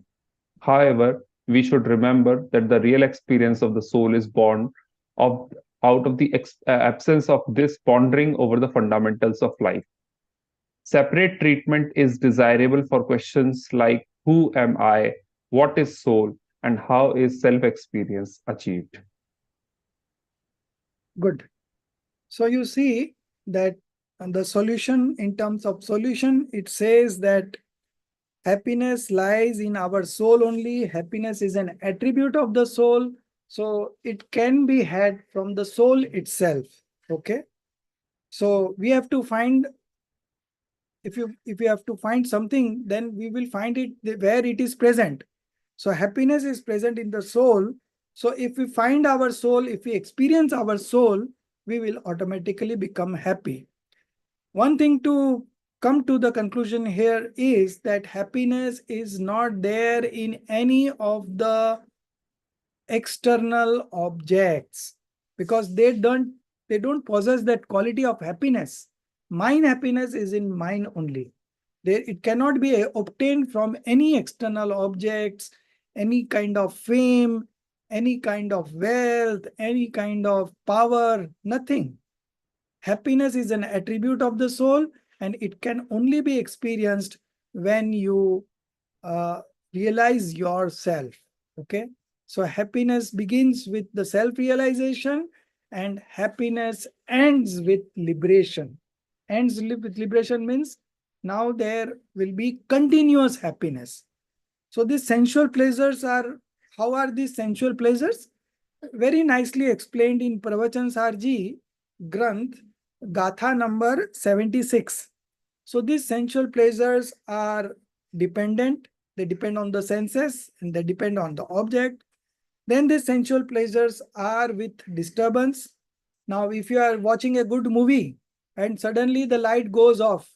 However, we should remember that the real experience of the soul is born of out of the absence of this pondering over the fundamentals of life. Separate treatment is desirable for questions like who am I, what is soul, and how is self experience achieved. Good. So you see that the solution, in terms of solution, it says that happiness lies in our soul only. Happiness is an attribute of the soul. So it can be had from the soul itself. Okay. So we have to find, if you have to find something, then we will find it where it is present. So happiness is present in the soul. So if we find our soul, if we experience our soul, we will automatically become happy. One thing to come to the conclusion here is that happiness is not there in any of the external objects, because they don't possess that quality of happiness. Mine happiness is in mine only. It cannot be obtained from any external objects, any kind of fame, any kind of wealth, any kind of power, nothing. Happiness is an attribute of the soul, and it can only be experienced when you uh, realize yourself. Okay. So happiness begins with the self-realization, and happiness ends with liberation. With liberation means now there will be continuous happiness. So these sensual pleasures are, how are these sensual pleasures? Very nicely explained in Pravachan Sarji Granth, Gatha number 76. So these sensual pleasures are dependent. They depend on the senses and they depend on the object. Then the sensual pleasures are with disturbance. Now, if you are watching a good movie and suddenly the light goes off,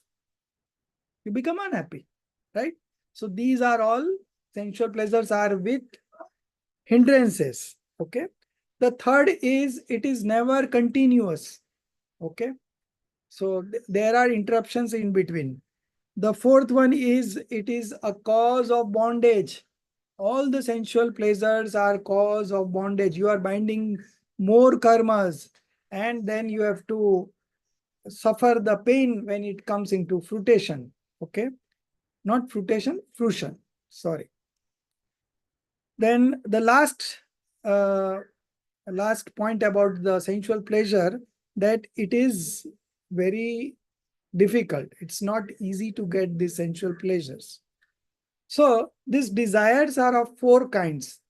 you become unhappy, right? So these are all sensual pleasures are with hindrances. Okay. The third is it is never continuous. Okay. So there are interruptions in between. The fourth one is it is a cause of bondage. All the sensual pleasures are cause of bondage. You are binding more karmas, and then you have to suffer the pain when it comes into fruition. Okay. Not fruition, fruition. Sorry. Then the last point about the sensual pleasure, that it is very difficult. It's not easy to get these sensual pleasures. So these desires are of four kinds.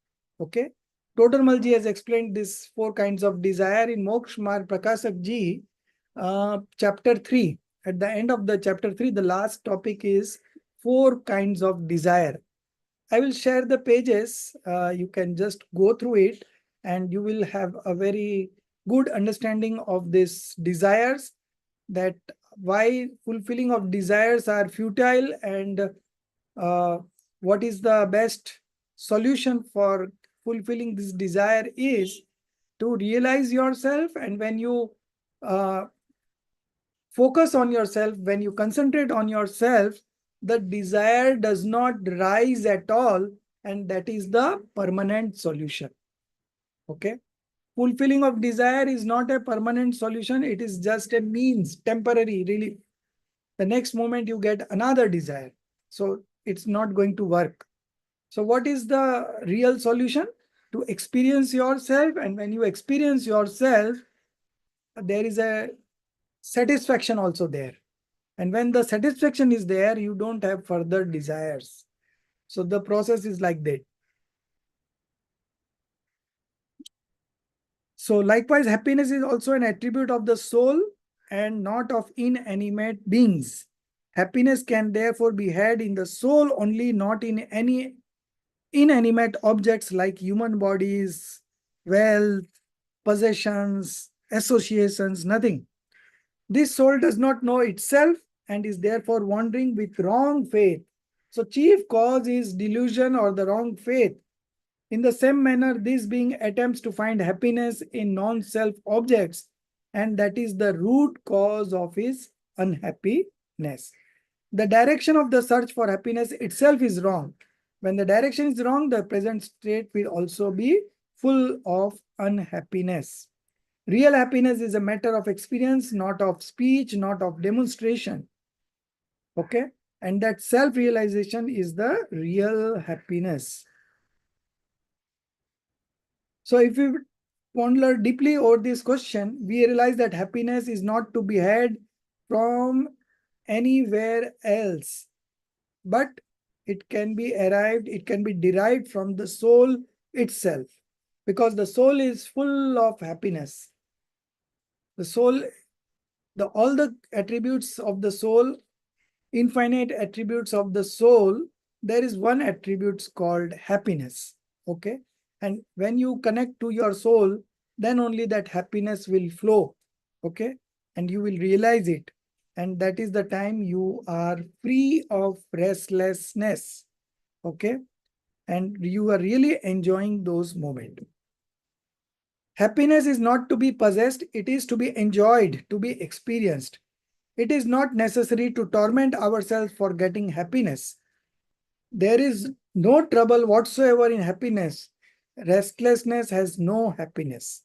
Okay. Todarmalji has explained these four kinds of desire in Moksha Marg Prakasak Ji, chapter 3. At the end of the chapter 3, the last topic is four kinds of desire. I will share the pages. You can just go through it and you will have a very good understanding of these desires, that why fulfilling of desires are futile, and uh, what is the best solution for fulfilling this desire is to realize yourself. And when you uh, focus on yourself, when you concentrate on yourself, the desire does not rise at all, and that is the permanent solution. Okay. Fulfilling of desire is not a permanent solution. It is just a means, temporary relief. The next moment you get another desire. So it's not going to work. So what is the real solution? To experience yourself. And when you experience yourself, there is a satisfaction also there. And when the satisfaction is there, you don't have further desires. So the process is like that. So likewise, happiness is also an attribute of the soul and not of inanimate beings. Happiness can therefore be had in the soul only, not in any inanimate objects like human bodies, wealth, possessions, associations, nothing. This soul does not know itself and is therefore wandering with wrong faith. So chief cause is delusion or the wrong faith. In the same manner, this being attempts to find happiness in non-self objects, and that is the root cause of his unhappiness. The direction of the search for happiness itself is wrong. When the direction is wrong, the present state will also be full of unhappiness. Real happiness is a matter of experience, not of speech, not of demonstration. Okay? And that self-realization is the real happiness. So if we ponder deeply over this question, we realize that happiness is not to be had from anywhere else, but it can be derived from the soul itself, because the soul is full of happiness. The soul, all the attributes of the soul, infinite attributes of the soul, there is one attribute called happiness. Okay. And when you connect to your soul, then only that happiness will flow. Okay. And you will realize it. And that is the time you are free of restlessness. Okay. And you are really enjoying those moments. Happiness is not to be possessed, it is to be enjoyed, to be experienced. It is not necessary to torment ourselves for getting happiness. There is no trouble whatsoever in happiness. Restlessness has no happiness.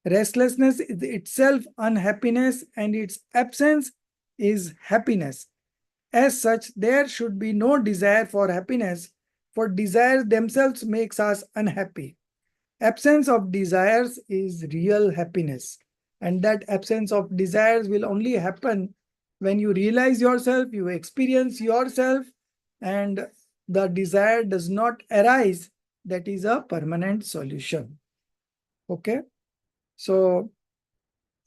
Restlessness is itself unhappiness, and its absence is happiness. As such, there should be no desire for happiness, for desires themselves makes us unhappy. Absence of desires is real happiness. And that absence of desires will only happen when you realize yourself, you experience yourself, and the desire does not arise. That is a permanent solution. Okay. So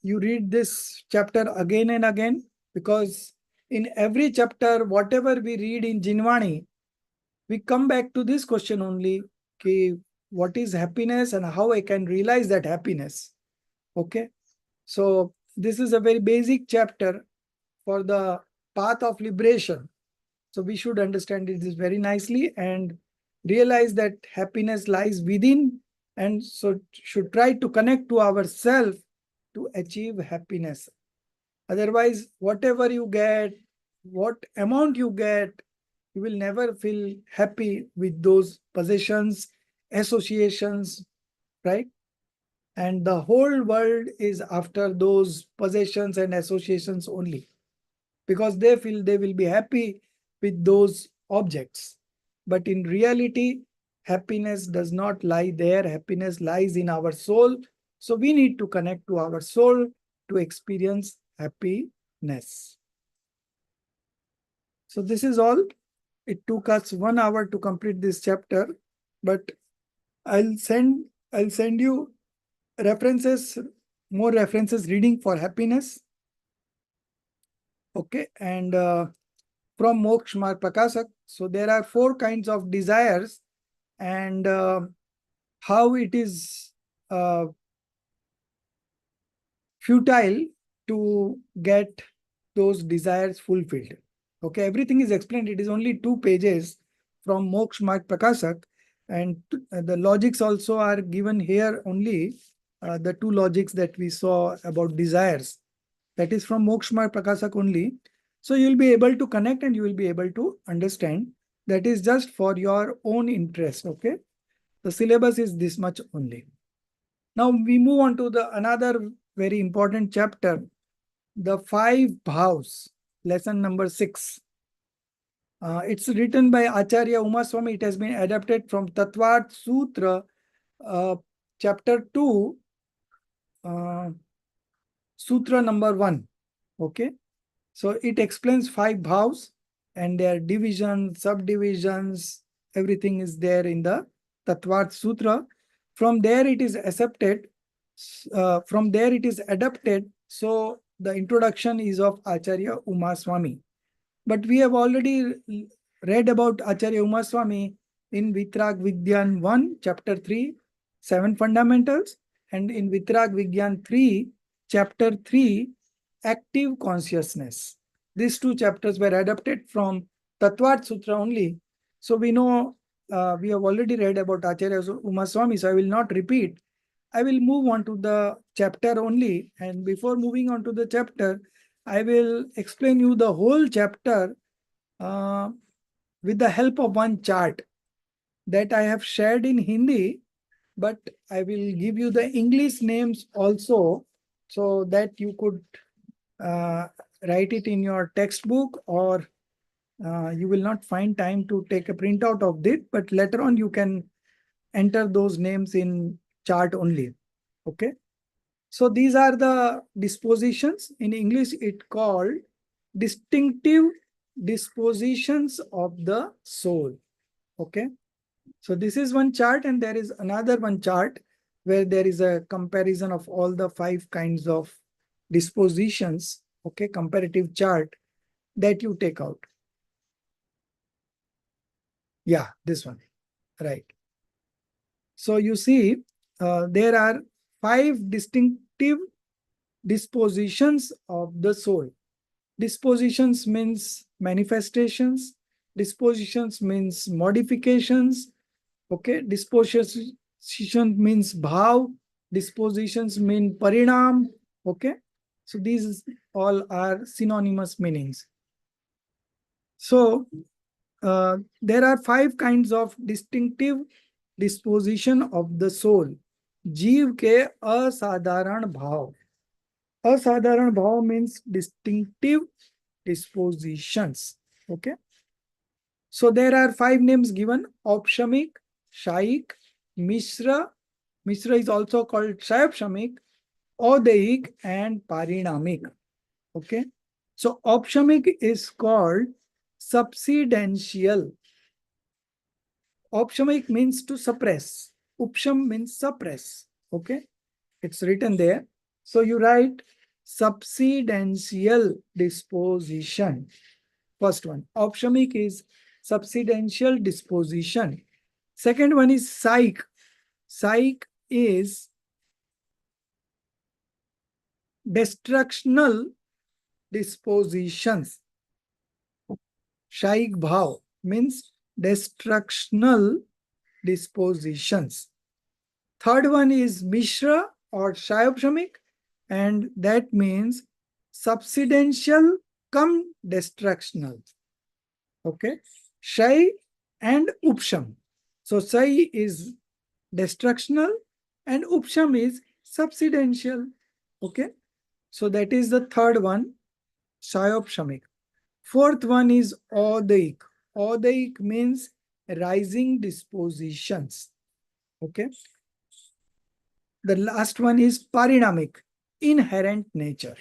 you read this chapter again and again, because in every chapter, whatever we read in Jinwani, we come back to this question only. Okay, what is happiness and how I can realize that happiness? Okay. So this is a very basic chapter for the path of liberation. So we should understand this very nicely and realize that happiness lies within, and so should try to connect to ourselves to achieve happiness. Otherwise, whatever you get, what amount you get, you will never feel happy with those possessions, associations, right? And the whole world is after those possessions and associations only, because they feel they will be happy with those objects. But in reality, happiness does not lie there. Happiness lies in our soul. So we need to connect to our soul to experience happiness. So this is all. It took us 1 hour to complete this chapter, but I'll send you references, more references reading for happiness. Okay. And from Moksha Marg Prakasak. So there are 4 kinds of desires, and how it is futile to get those desires fulfilled. Okay, everything is explained. It is only 2 pages from Moksha Marg Prakasak, and the logics also are given here only. The 2 logics that we saw about desires, that is from Moksha Marg Prakasak only. So you'll be able to connect and you will be able to understand. That is just for your own interest. Okay, the syllabus is this much only. Now we move on to the another very important chapter, the 5 bhavs, lesson number 6. It's written by Acharya Umaswamy. It has been adapted from Tattvart Sutra, chapter 2, Sutra number 1. Okay. So it explains 5 bhavs and their divisions, subdivisions, everything is there in the Tattvart Sutra. From there it is accepted, from there it is adapted. So the introduction is of Acharya Umaswamy. But we have already read about Acharya Umaswamy in Vitrag Vigyan 1, chapter 3, 7 fundamentals, and in Vitrag Vigyan 3, chapter 3, active consciousness. These 2 chapters were adapted from Tattvart Sutra only. So we know we have already read about Acharya Umaswamy, so I will not repeat. I will move on to the chapter only. And before moving on to the chapter, I will explain you the whole chapter with the help of one chart that I have shared in Hindi, but I will give you the English names also so that you could write it in your textbook, or you will not find time to take a printout of it, but later on you can enter those names in chart only. Okay. So these are the dispositions. In English, it called distinctive dispositions of the soul. Okay. So this is one chart, and there is another one chart where there is a comparison of all the 5 kinds of dispositions. Okay. Comparative chart that you take out. Yeah, this one. Right. So you see, there are 5 distinctive dispositions of the soul. Dispositions means manifestations. Dispositions means modifications. Okay. Disposition means bhav. Dispositions mean parinam. Okay. So these all are synonymous meanings. So there are 5 kinds of distinctive disposition of the soul. जीव के असाधारण भाव. Asadharan bhav means distinctive dispositions. Okay. So there are 5 names given: Opshamik, Shaik, Mishra. Mishra is also called Shayopshamik, Odeik, and Parinamik. Okay. So Opshamik is called subsidential. Opshamik means to suppress. Upsham means suppress. Okay. It's written there. So you write subsidential disposition. First one. Opshamik is subsidential disposition. Second one is psych. Psych is destructional dispositions. Shaik bhav means destructional dispositions. Third one is Mishra or Shayopshamik, and that means subsidential cum destructional. Okay. Shay and Upsham. So Sai is destructional and Upsham is subsidential. Okay. So that is the third one, Shayopshamik. Fourth one is Odaik. Odaik means rising dispositions. Okay. The last one is Parinamic, inherent nature.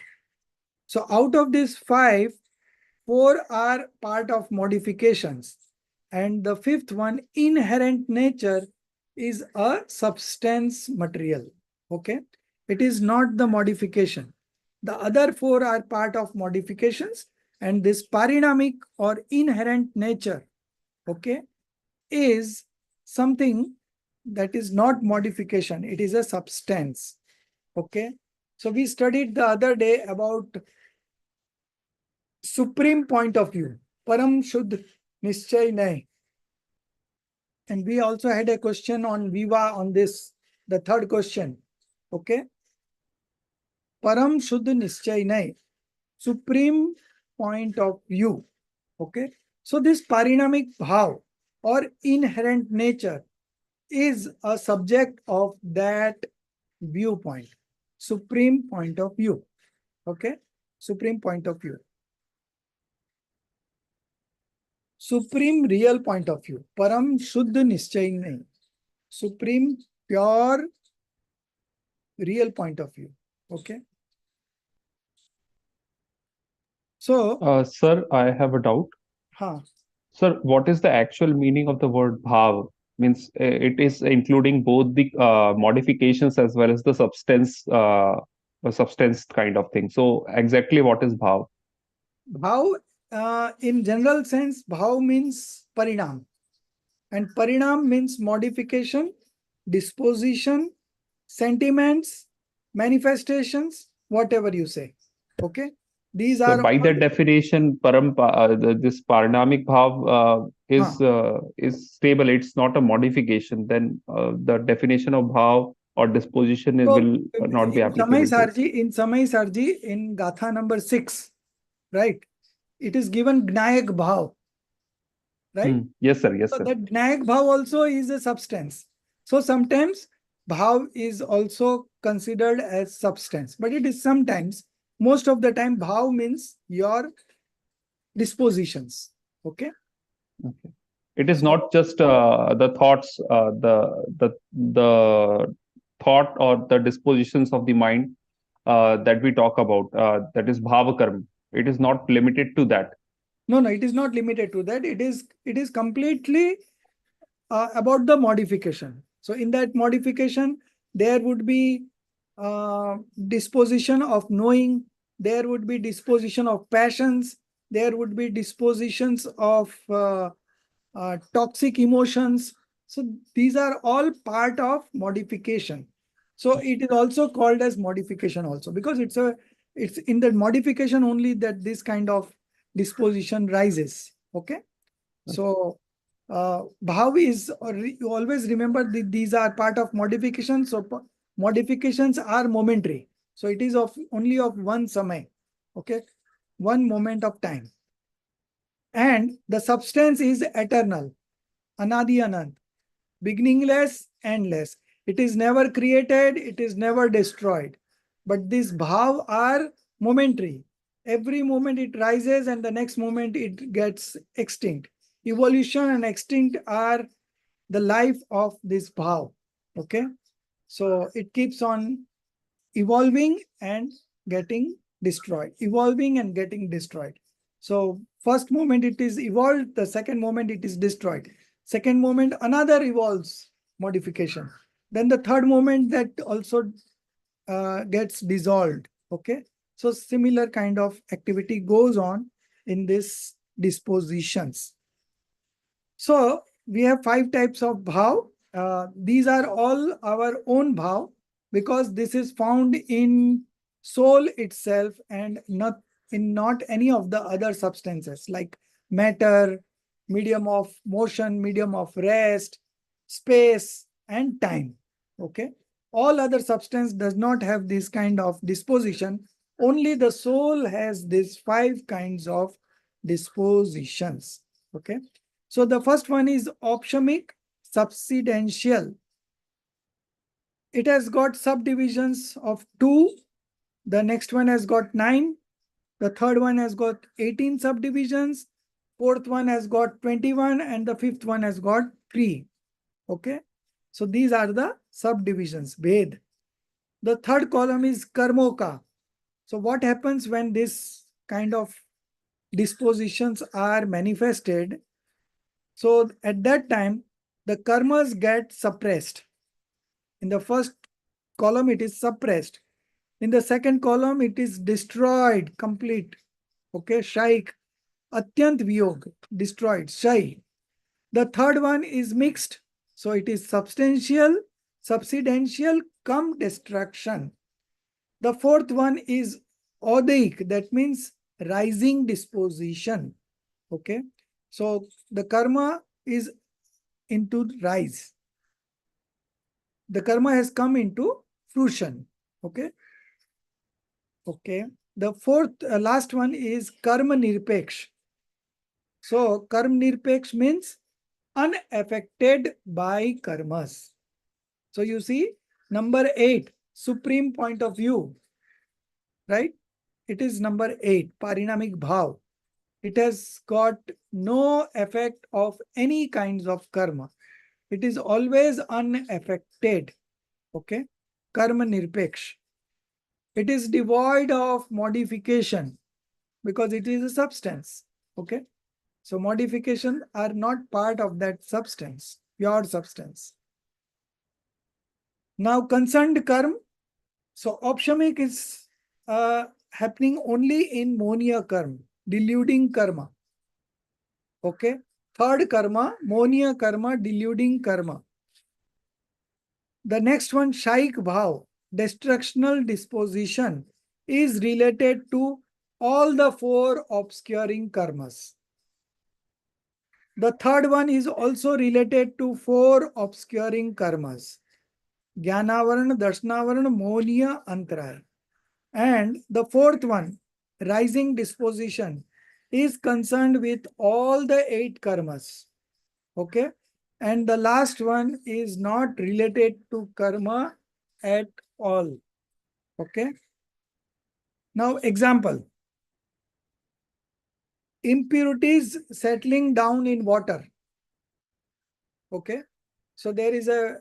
So out of these 5, 4 are part of modifications. And the 5th one, inherent nature, is a substance material. Okay. It is not the modification. The other 4 are part of modifications, and this parinamic or inherent nature, okay, is something that is not modification. It is a substance. Okay. So we studied the other day about supreme point of view, param shuddh nischay nahi. And we also had a question on viva on this, the third question. Okay. Param shuddh nischay nahi, supreme point of view. Okay. So this parinamic bhav or inherent nature is a subject of that viewpoint, supreme point of view. Okay. Supreme point of view. Supreme real point of view. Param shuddh nischay nahi. Supreme pure real point of view. Okay. So, Sir, I have a doubt. huh. Sir, what is the actual meaning of the word bhav? Means it is including both the modifications as well as the substance kind of thing. So exactly what is bhav? Bhav, in general sense, bhav means parinam. And parinam means modification, disposition, sentiments, manifestations, whatever you say. Okay. These So are by all that definition, this paranamic bhav is stable. It's not a modification. Then the definition of bhav or disposition so will not be in Samay applicable to it. Sarji, in Gatha number 6, right? It is given Gnayak Bhav, right? Yes, sir. Yes, So sir. that Gnayak Bhav also is a substance. So sometimes Bhav is also considered as substance, but it is sometimes, most of the time, Bhav means your dispositions. Okay. Okay. It is So, not just the thoughts, the thought or the dispositions of the mind that we talk about. That is bhava karma. It is not limited to that. no, it is not limited to that. It is completely about the modification. So in that modification, there would be disposition of knowing, there would be disposition of passions, there would be dispositions of toxic emotions. So these are all part of modification. So it is also called as modification also, because it's in the modification only that this kind of disposition rises. Okay. So bhav is, or you always remember that these are part of modification. So modifications are momentary. So it is of only of one samay. Okay. One moment of time. And the substance is eternal. Anadi Anand. Beginningless, endless. It is never created, it is never destroyed. But these bhav are momentary. Every moment it rises and the next moment it gets extinct. Evolution and extinct are the life of this bhav. Okay. So it keeps on evolving and getting destroyed, evolving and getting destroyed. So first moment it is evolved, the second moment it is destroyed. Second moment another evolves, modification. Then the third moment that also gets dissolved. Okay. So similar kind of activity goes on in this dispositions. So we have 5 types of bhav. These are all our own bhav, because this is found in soul itself and not any of the other substances like matter, medium of motion, medium of rest, space, and time. Okay. All other substance does not have this kind of disposition. Only the soul has these 5 kinds of dispositions. Okay. So the first one is optimic subsidential. It has got subdivisions of 2. The next one has got 9. The third one has got 18 subdivisions. Fourth one has got 21 and the fifth one has got 3. Okay. So these are the subdivisions, Ved. The third column is karmoka. So what happens when this kind of dispositions are manifested? So at that time, the karmas get suppressed. In the first column, it is suppressed. In the second column, it is destroyed, complete. Okay, shaik, atyant viyog, destroyed, shai. The third one is mixed. So it is substantial, subsidential, come destruction. The fourth one is odaik, that means rising disposition. Okay, so the karma is into rise. The karma has come into fruition. Okay. Okay. The fourth, last one is karma nirpeksh. So karma nirpeksh means unaffected by karmas. So you see, number 8, supreme point of view, right? It is number 8, parinamic bhav. It has got no effect of any kinds of karma. It is always unaffected. Okay. Karma nirpeksh. It is devoid of modification because it is a substance. Okay. So modification are not part of that substance, pure substance. Now concerned karma. So opshamik is happening only in monia karma, deluding karma. Okay. Third karma, monia karma, deluding karma. The next one, shaik bhav, destructional disposition, is related to all the four obscuring karmas. The third one is also related to four obscuring karmas: Jnanavarana, Darshanavarana, Mohniya, Antaraya. And the fourth one, rising disposition, is concerned with all the 8 karmas. Okay. And the last one is not related to karma at all. Okay. Now, example: impurities settling down in water. Okay. So there is a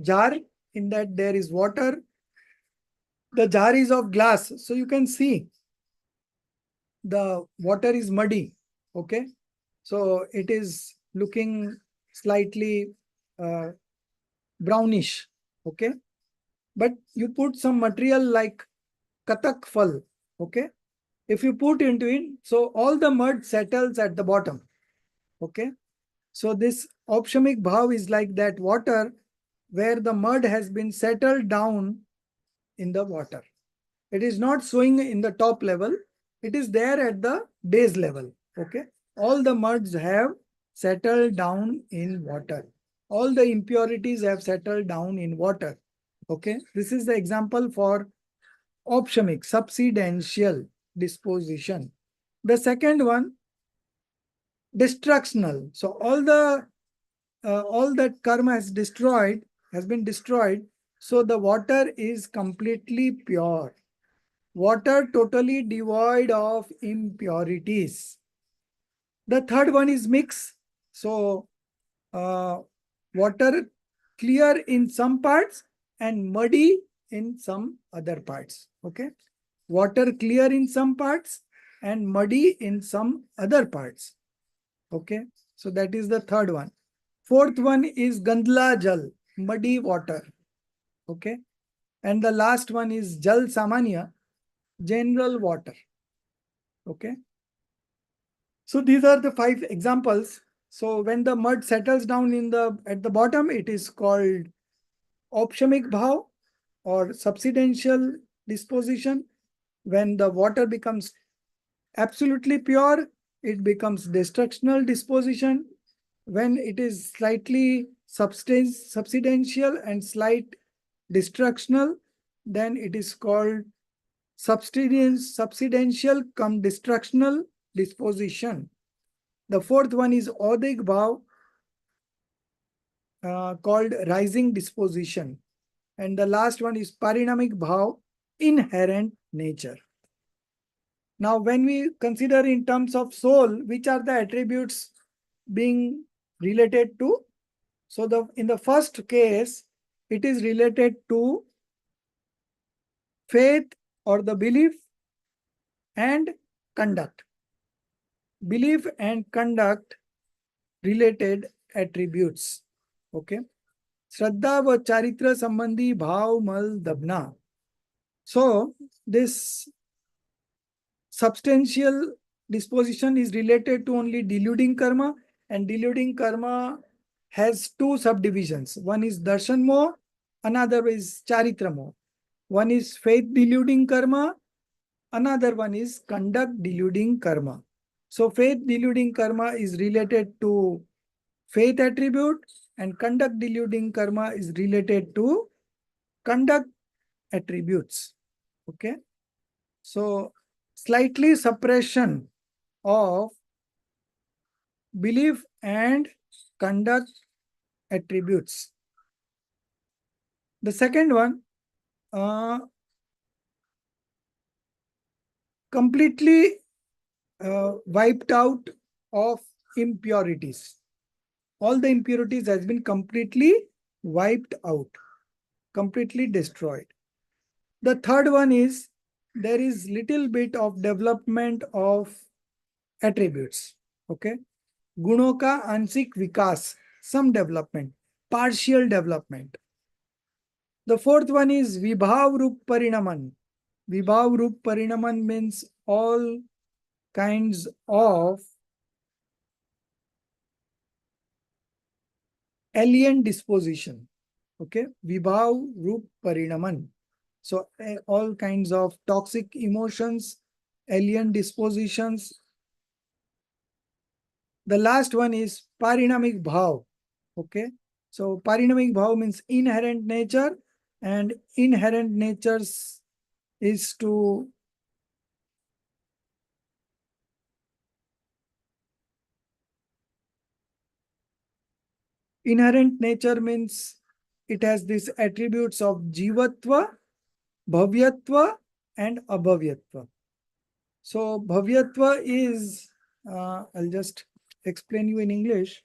jar, in that there is water. The jar is of glass, so you can see the water is muddy. Okay. So it is looking slightly brownish. Okay. But you put some material like katak phal. Okay. If you put into it, so all the mud settles at the bottom. Okay. So this opshamic bhav is like that water where the mud has been settled down in the water. It is not showing in the top level. It is there at the base level. Okay. All the muds have settled down in water. All the impurities have settled down in water. Okay. This is the example for opshamic, subsidential disposition. The second one, destructional. So all that karma has been destroyed. So the water is completely pure. Water totally devoid of impurities. The third one is mix. So water clear in some parts and muddy in some other parts. Okay. Water clear in some parts and muddy in some other parts. Okay. So that is the third one. Fourth one is gandla jal, muddy water. Okay. And the last one is jal samanya, general water. Okay. So these are the 5 examples. So when the mud settles down at the bottom, it is called opshamic bhav or subsidential disposition. When the water becomes absolutely pure, it becomes destructional disposition. When it is slightly subsidential and slight destructional, then it is called subsidential cum destructional disposition. The fourth one is Odig Bhav, called rising disposition. And the last one is Parinamic Bhav, inherent nature. Now, when we consider in terms of soul, which are the attributes being related to? So in the first case, it is related to faith or the belief and conduct. Belief and conduct related attributes. Okay. Shraddha व चारित्र संबंधी भाव मल दबना. So this substantial disposition is related to only deluding karma, and deluding karma has 2 subdivisions. One is darshan moh, another is charitra moh. One is faith deluding karma, another one is conduct deluding karma. So faith deluding karma is related to faith attribute, and conduct deluding karma is related to conduct attributes. Okay. So slightly suppression of belief and conduct attributes. The second one, completely wiped out of impurities. All the impurities has been completely wiped out, completely destroyed. The third one is there is little bit of development of attributes. Okay. Guno ka ansik vikas, some development, partial development. The fourth one is vibhav rup parinaman. Vibhav rup parinaman means all kinds of alien disposition. Okay. Vibhav rup parinaman. So all kinds of toxic emotions alien dispositions. The last one is parinamic bhav. Okay. So parinamic bhav means inherent nature, and inherent natures is to inherent nature means it has these attributes of jivatva, bhavyatva, and abhavyatva. So bhavyatva is, I'll just explain you in English.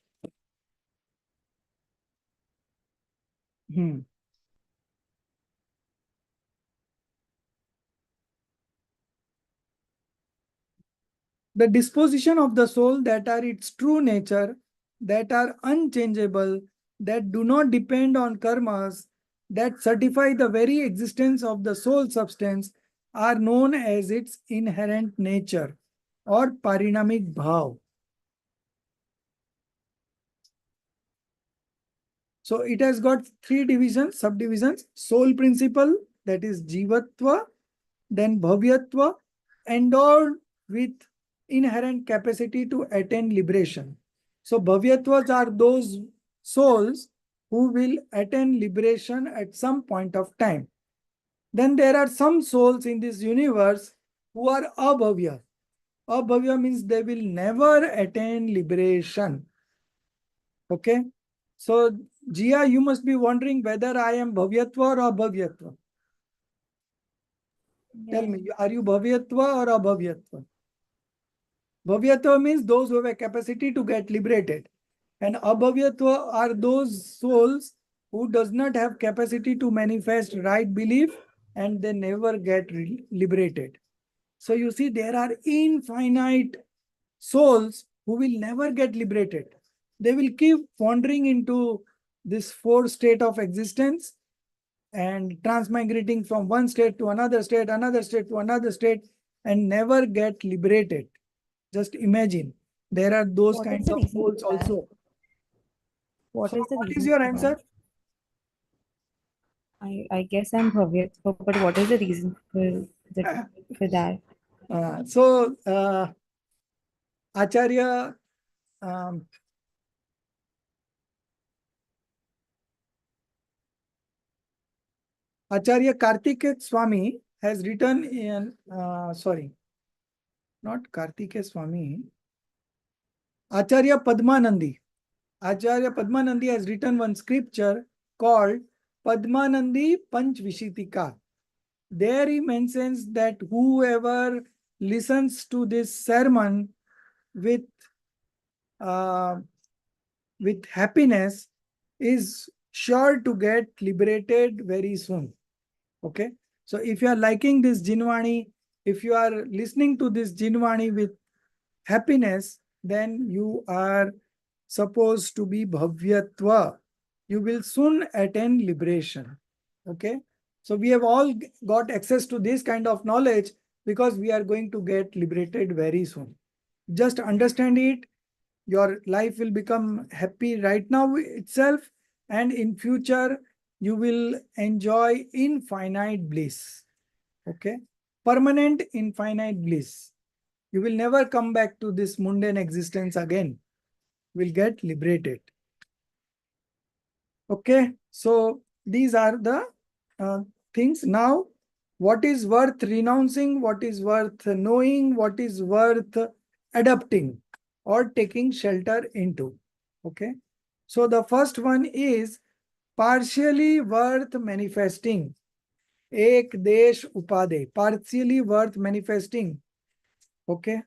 The disposition of the soul that are its true nature, that are unchangeable, that do not depend on karmas, that certify the very existence of the soul substance, are known as its inherent nature or parinamic bhav. So it has got three divisions, subdivisions: soul principle, that is jivatva, then bhavyatva, endowed with inherent capacity to attain liberation. So bhavyatvas are those souls who will attain liberation at some point of time. Then there are some souls in this universe who are abhavya. Abhavya means they will never attain liberation. Okay. So Jia, you must be wondering whether I am bhavyatva or abhavyatva. Tell me, are you bhavyatva or abhavyatva? Bhavyatva means those who have a capacity to get liberated. And abhavyatva are those souls who does not have capacity to manifest right belief and they never get liberated. So you see, there are infinite souls who will never get liberated. They will keep wandering into this four state of existence and transmigrating from one state to another state to another state, and never get liberated. Just imagine, there are those What is kinds the of reason souls for that? also. What So is the what is reason your for answer? that? I guess I'm Bhavyat, but what is the reason for that? So Acharya um, Acharya Kartikeya Swami has written in, sorry, not Kartikeya Swami, Acharya Padmanandi. Acharya Padmanandi has written one scripture called Padmanandi Panchvishitika. There he mentions that whoever listens to this sermon with uh, with happiness is sure to get liberated very soon. Okay. So if you are liking this Jinvani, if you are listening to this Jinvani with happiness, then you are supposed to be bhavyatva. You will soon attain liberation. Okay. So we have all got access to this kind of knowledge because we are going to get liberated very soon. Just understand it. Your life will become happy right now itself, and in future you will enjoy infinite bliss. Okay. Permanent infinite bliss. You will never come back to this mundane existence again. You will get liberated. Okay. So these are the things. Now, what is worth renouncing? What is worth knowing? What is worth adapting or taking shelter into? Okay. So the first one is partially worth manifesting. Ek desh upade. Partially worth manifesting. Okay.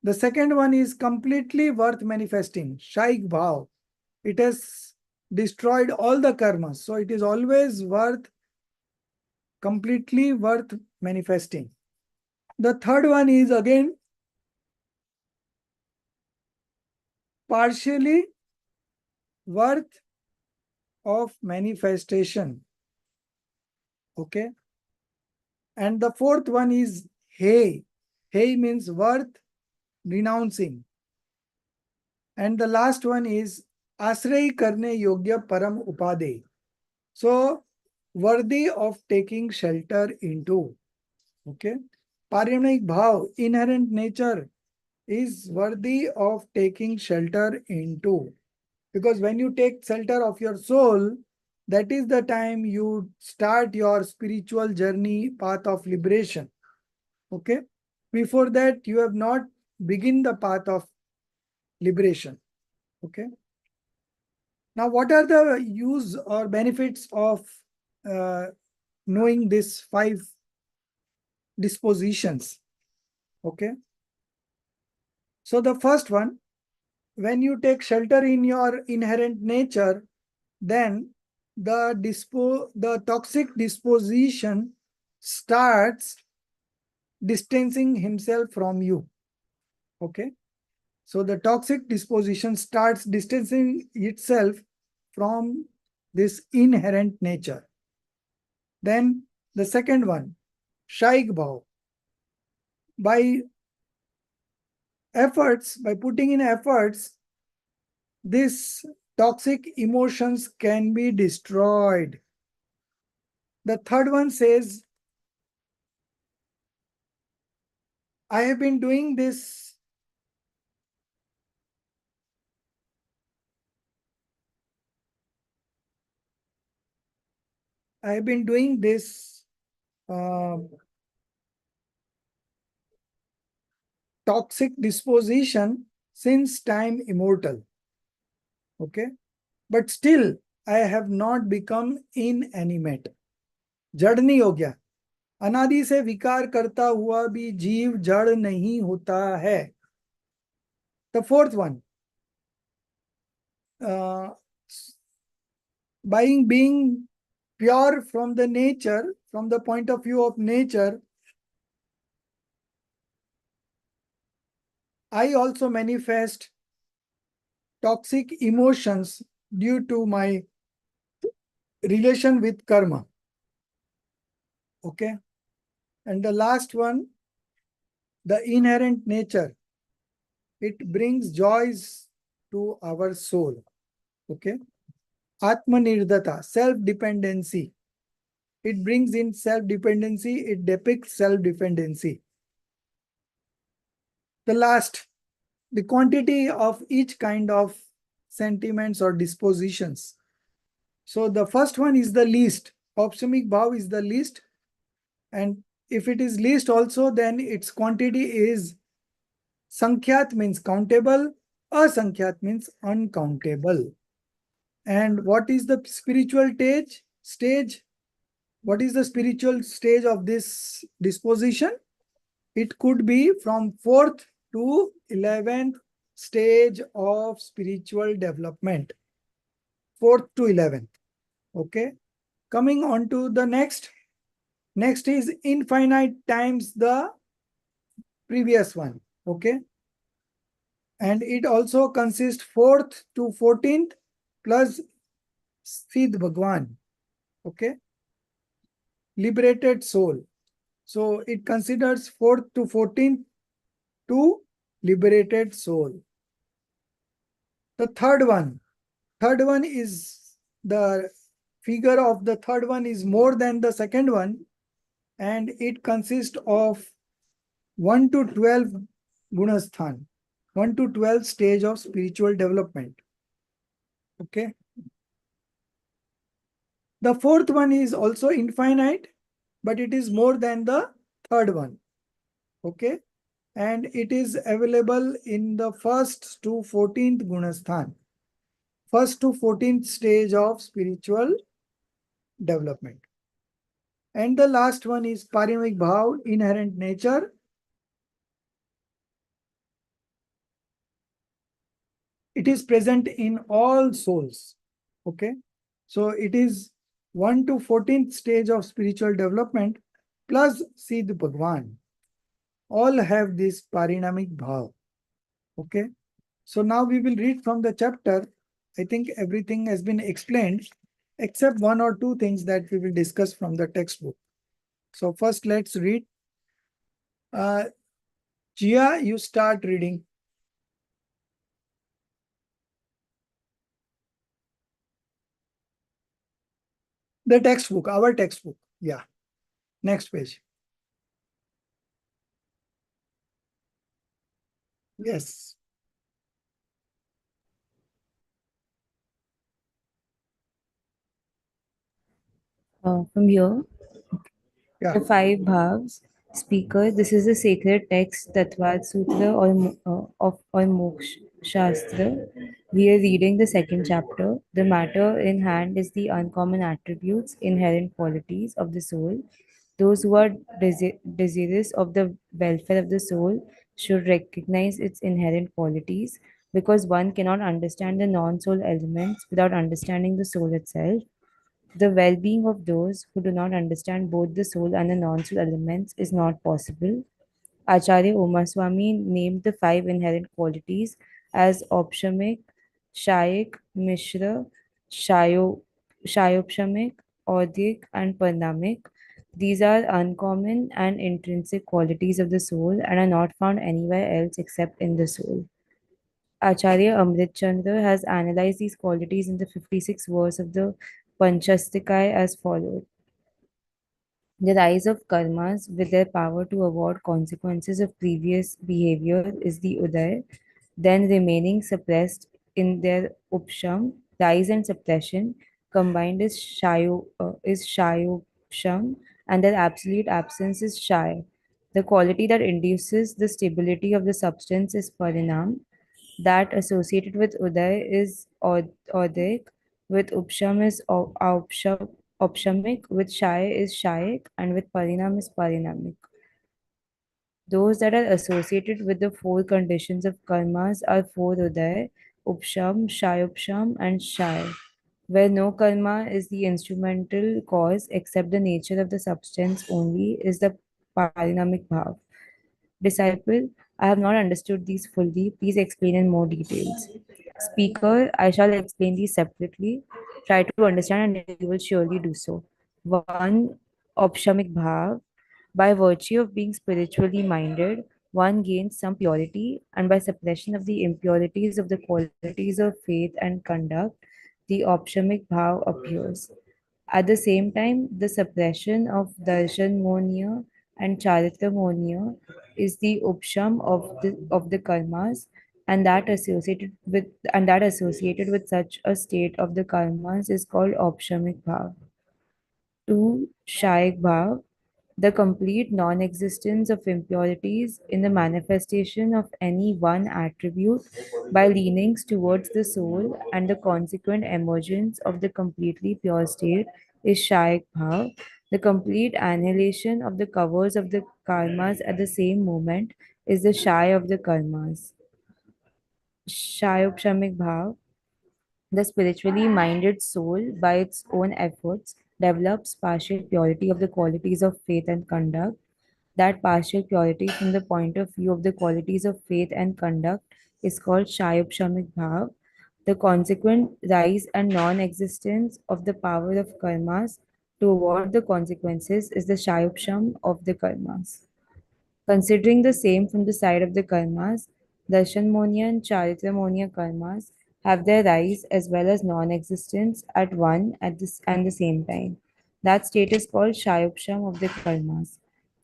The second one is completely worth manifesting. Shaik bhav. It has destroyed all the karmas. So it is always worth, completely worth manifesting. The third one is again partially worth of manifestation. Okay. And the fourth one is hey. Hey means worth renouncing. And the last one is asray karne yogya param upade. So worthy of taking shelter into. Okay. Parinamic bhav, inherent nature, is worthy of taking shelter into. Because when you take shelter of your soul, that is the time you start your spiritual journey, path of liberation. Okay? Before that, you have not begin the path of liberation. Okay? Now, what are the use or benefits of knowing these 5 dispositions? Okay? So the first one, when you take shelter in your inherent nature, then the toxic disposition starts distancing himself from you. Okay? So the toxic disposition starts distancing itself from this inherent nature. Then the second one, Shaik Bhav. By efforts, by putting in efforts, this toxic emotions can be destroyed. The third one says, I have been doing this uh, toxic disposition since time immortal. Okay. But still, I have not become inanimate. जड़ नहीं हो गया. अनादि से विकार करता हुआ भी जीव जड़ नहीं होता है. The fourth one, being pure from the nature, from the point of view of nature, I also manifest toxic emotions due to my relation with karma. Okay. And the last one, the inherent nature. It brings joys to our soul. Okay. Atmanirdhata, self-dependency. It brings in self-dependency. It depicts self-dependency. The last, the quantity of each kind of sentiments or dispositions. So the first one is the least. Opsamic bhav is the least. And if it is least also, then its quantity is Sankhyat means countable, Asankyat means uncountable. And what is the spiritual stage? What is the spiritual stage of this disposition? It could be from 4th to 11th stage of spiritual development. 4th to 11th. Okay. Coming on to the next. Next is infinite times the previous one. Okay. And it also consists 4th to 14th plus Siddh Bhagwan. Okay. Liberated soul. So it considers 4th to 14th to liberated soul. The third one is the figure of the third one is more than the second one, and it consists of 1 to 12 gunasthan, 1 to 12 stage of spiritual development. Okay. The fourth one is also infinite, but it is more than the third one. Okay. And it is available in the 1st to 14th gunasthan, 1st to 14th stage of spiritual development. And the last one is Parinamic Bhav, inherent nature. It is present in all souls. Okay. So it is 1 to 14th stage of spiritual development plus Siddh Bhagwan. All have this Parinamic Bhav. Okay. So now we will read from the chapter. I think everything has been explained except one or two things that we will discuss from the textbook. So first let's read. Jia, you start reading. The textbook, our textbook. Yeah. Next page. Yes. From here, Yeah. the five bhavs. Speaker, this is a sacred text, Tattvad Sutra or Moksha Shastra. We are reading the second chapter. The matter in hand is the uncommon attributes, inherent qualities of the soul. Those who are desirous of the welfare of the soul should recognize its inherent qualities because one cannot understand the non soul elements without understanding the soul itself. The well being of those who do not understand both the soul and the non soul elements is not possible. Acharya Umaswamy named the five inherent qualities as opshamic, shayik, mishra, shayo, shayopshamic, audik, and parnamic. These are uncommon and intrinsic qualities of the soul and are not found anywhere else except in the soul. Acharya Amrit Chandra has analyzed these qualities in the 56 verse of the Panchastikaya as follows. The rise of karmas with their power to avoid consequences of previous behavior is the Uday, then remaining suppressed in their Upsham, rise and suppression combined is Shayopsham, and their absolute absence is Shay. The quality that induces the stability of the substance is Parinam, that associated with Uday is Odik, with Upsham is Opshamic, with Shai is Shaik, and with Parinam is Parinamic. Those that are associated with the four conditions of karmas are four Uday, Upsham, Shayupsham, and Shai. Where no karma is the instrumental cause except the nature of the substance only is the Parinamic bhav. Disciple, I have not understood these fully. Please explain in more details. Speaker, I shall explain these separately. Try to understand and you will surely do so. One, Opshamic Bhav. By virtue of being spiritually minded, one gains some purity, and by suppression of the impurities of the qualities of faith and conduct, the Opshamic Bhav appears. At the same time, the suppression of darshan and charitra is the upsham of the karmas, and that associated with such a state of the karmas is called opshamik bhav. Two, shaik bhav, the complete non existence of impurities in the manifestation of any one attribute by leanings towards the soul and the consequent emergence of the completely pure state is Shaik Bhav. The complete annihilation of the covers of the karmas at the same moment is the Shai of the karmas. Shayopshamik Bhav, the spiritually minded soul, by its own efforts, develops partial purity of the qualities of faith and conduct. That partial purity from the point of view of the qualities of faith and conduct is called Shayopshamik Bhav. The consequent rise and non existence of the power of karmas to avoid the consequences is the Shayopsham of the karmas. Considering the same from the side of the karmas, Darshanmonia and Charitramonia karmas have their rise as well as non-existence at one at this and the same time. That state is called Shayopsham of the karmas.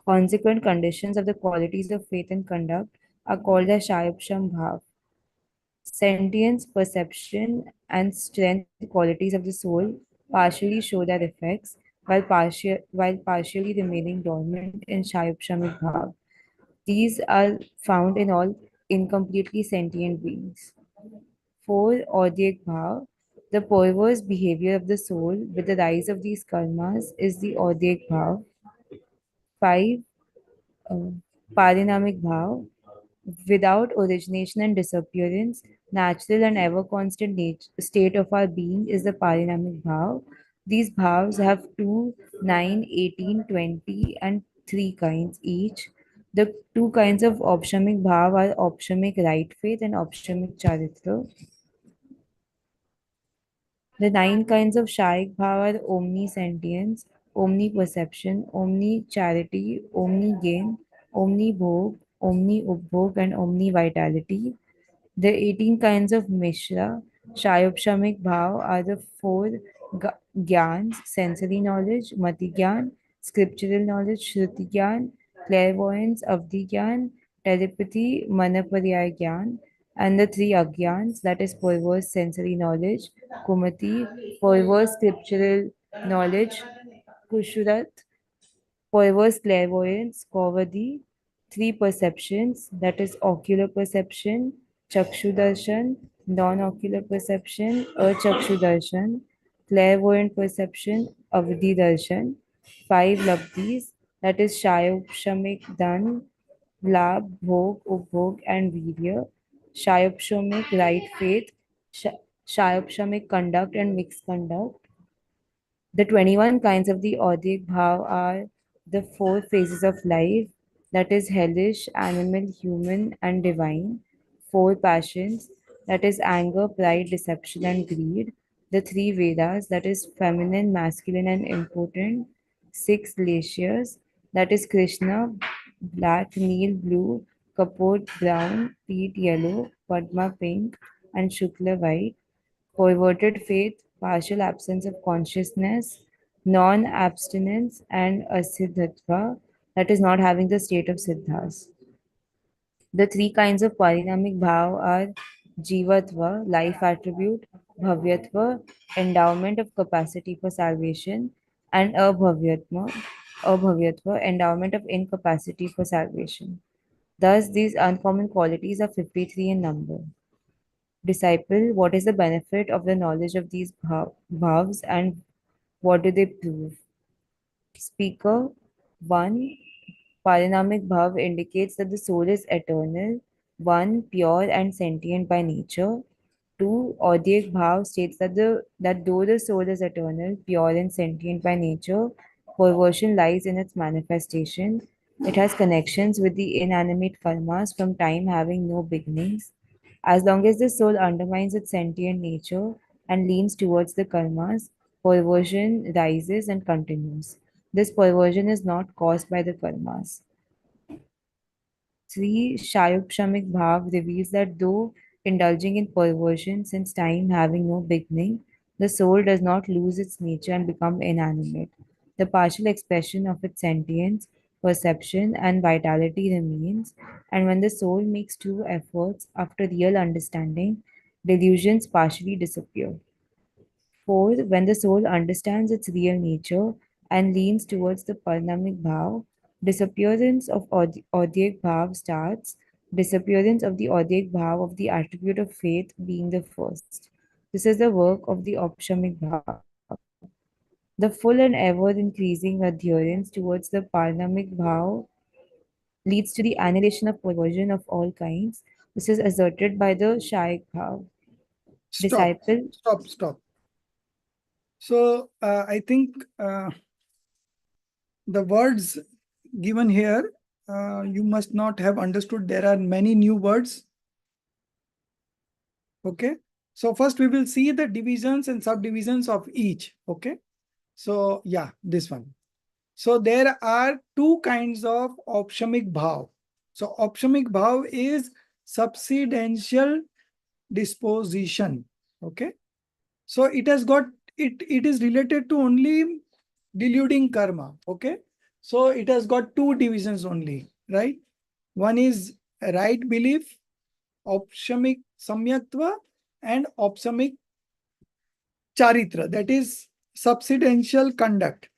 Consequent conditions of the qualities of faith and conduct are called the Shayopsham bhav. Sentience, perception, and strength qualities of the soul partially show their effects while partially remaining dormant in Shayopshamik bhav. These are found in all incompletely sentient beings. 4. Audyak Bhav. The perverse behavior of the soul with the rise of these karmas is the Audyak Bhav. 5. Uh, Parinamic Bhav. Without origination and disappearance, natural and ever constant state of our being is the Parinamic Bhav. These bhavs have 2, 9, 18, 20, and 3 kinds each. The two kinds of opshamic bhav are opshamic right faith and opshamic charitra. The 9 kinds of shaik bhav are omnisentience, omniperception, omni-charity, omni-gain, omni-bhog, omni-upbhog, and omni-vitality. The 18 kinds of Mishra, Shayopshamik Bhav, are the four Gyans: sensory knowledge, Mati Gyan, scriptural knowledge, Shruti Gyan, clairvoyance, Avdi Gyan, telepathy, manaparya gyan, and the three agyans, that is perverse sensory knowledge, kumati, perverse scriptural knowledge, kushurat, perverse clairvoyance, Kovadi, three perceptions, that is ocular perception, Chakshudarshan, non-ocular perception, Achakshudarshan, clairvoyant perception, Avdi Darshan, five labdhis, that is Shayopshamik Dan, Labh, Bhog, Upbhog, and Virya, Shayopshamik right faith, Shayopshamik conduct and mixed conduct. The 21 kinds of the Audic Bhav are the four phases of life, that is hellish, animal, human, and divine. Four passions, that is anger, pride, deception, and greed. The three Vedas, that is feminine, masculine, and impotent. Six glaciers, that is Krishna, black, Neel, blue, Kapur, brown, Peat, yellow, Padma, pink, and Shukla, white. Perverted faith, partial absence of consciousness, non abstinence, and asiddhatva, that is not having the state of siddhas. The three kinds of parinamic bhav are jivatva, life attribute, bhavyatva, endowment of capacity for salvation, and abhavyatva, endowment of incapacity for salvation. Thus, these uncommon qualities are 53 in number. Disciple, what is the benefit of the knowledge of these bhavs and what do they prove? Speaker 1. Parinamic bhav indicates that the soul is eternal, 1. Pure and sentient by nature. 2. Audyak bhav states that though the soul is eternal, pure and sentient by nature, perversion lies in its manifestation. It has connections with the inanimate karmas from time having no beginnings. As long as the soul undermines its sentient nature and leans towards the karmas, perversion rises and continues. This perversion is not caused by the karmas. 3. Shayopshamik Bhav reveals that though indulging in perversion since time having no beginning, the soul does not lose its nature and become inanimate. The partial expression of its sentience, perception, and vitality remains, and when the soul makes true efforts after real understanding, delusions partially disappear. 4. When the soul understands its real nature and leans towards the Parinamic Bhav, disappearance of Audyak Bhav starts, disappearance of the Audyak Bhav of the attribute of faith being the first. This is the work of the Opshamik Bhav. The full and ever increasing adherence towards the Parinamic Bhav leads to the annihilation of perversion of all kinds. This is asserted by the Shaik Bhav. Stop, Disciple, stop, stop. So I think the words given here, you must not have understood. There are many new words. Okay. So first we will see the divisions and subdivisions of each. Okay. So yeah, this one. So there are two kinds of opshamic bhav. So opshamic bhav is subsidential disposition. Okay. So it has got, it is related to only deluding karma. Okay. So it has got two divisions only, right? One is right belief, opshamik samyaktva, and opsamic charitra, that is subsidential conduct.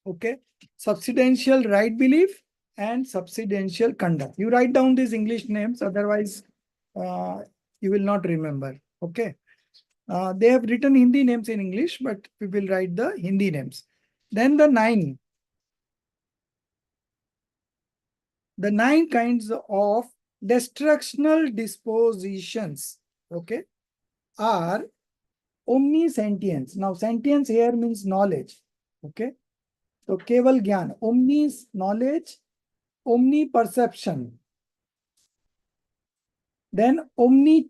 Okay. Subsidential right belief and subsidential conduct. You write down these English names, otherwise you will not remember. Okay. They have written Hindi names in English, but we will write the Hindi names. Then the nine kinds of destructional dispositions, okay, are omnisentience. Now, sentience here means knowledge. Okay. So, keval gyan, omnis knowledge, omni perception. Then omni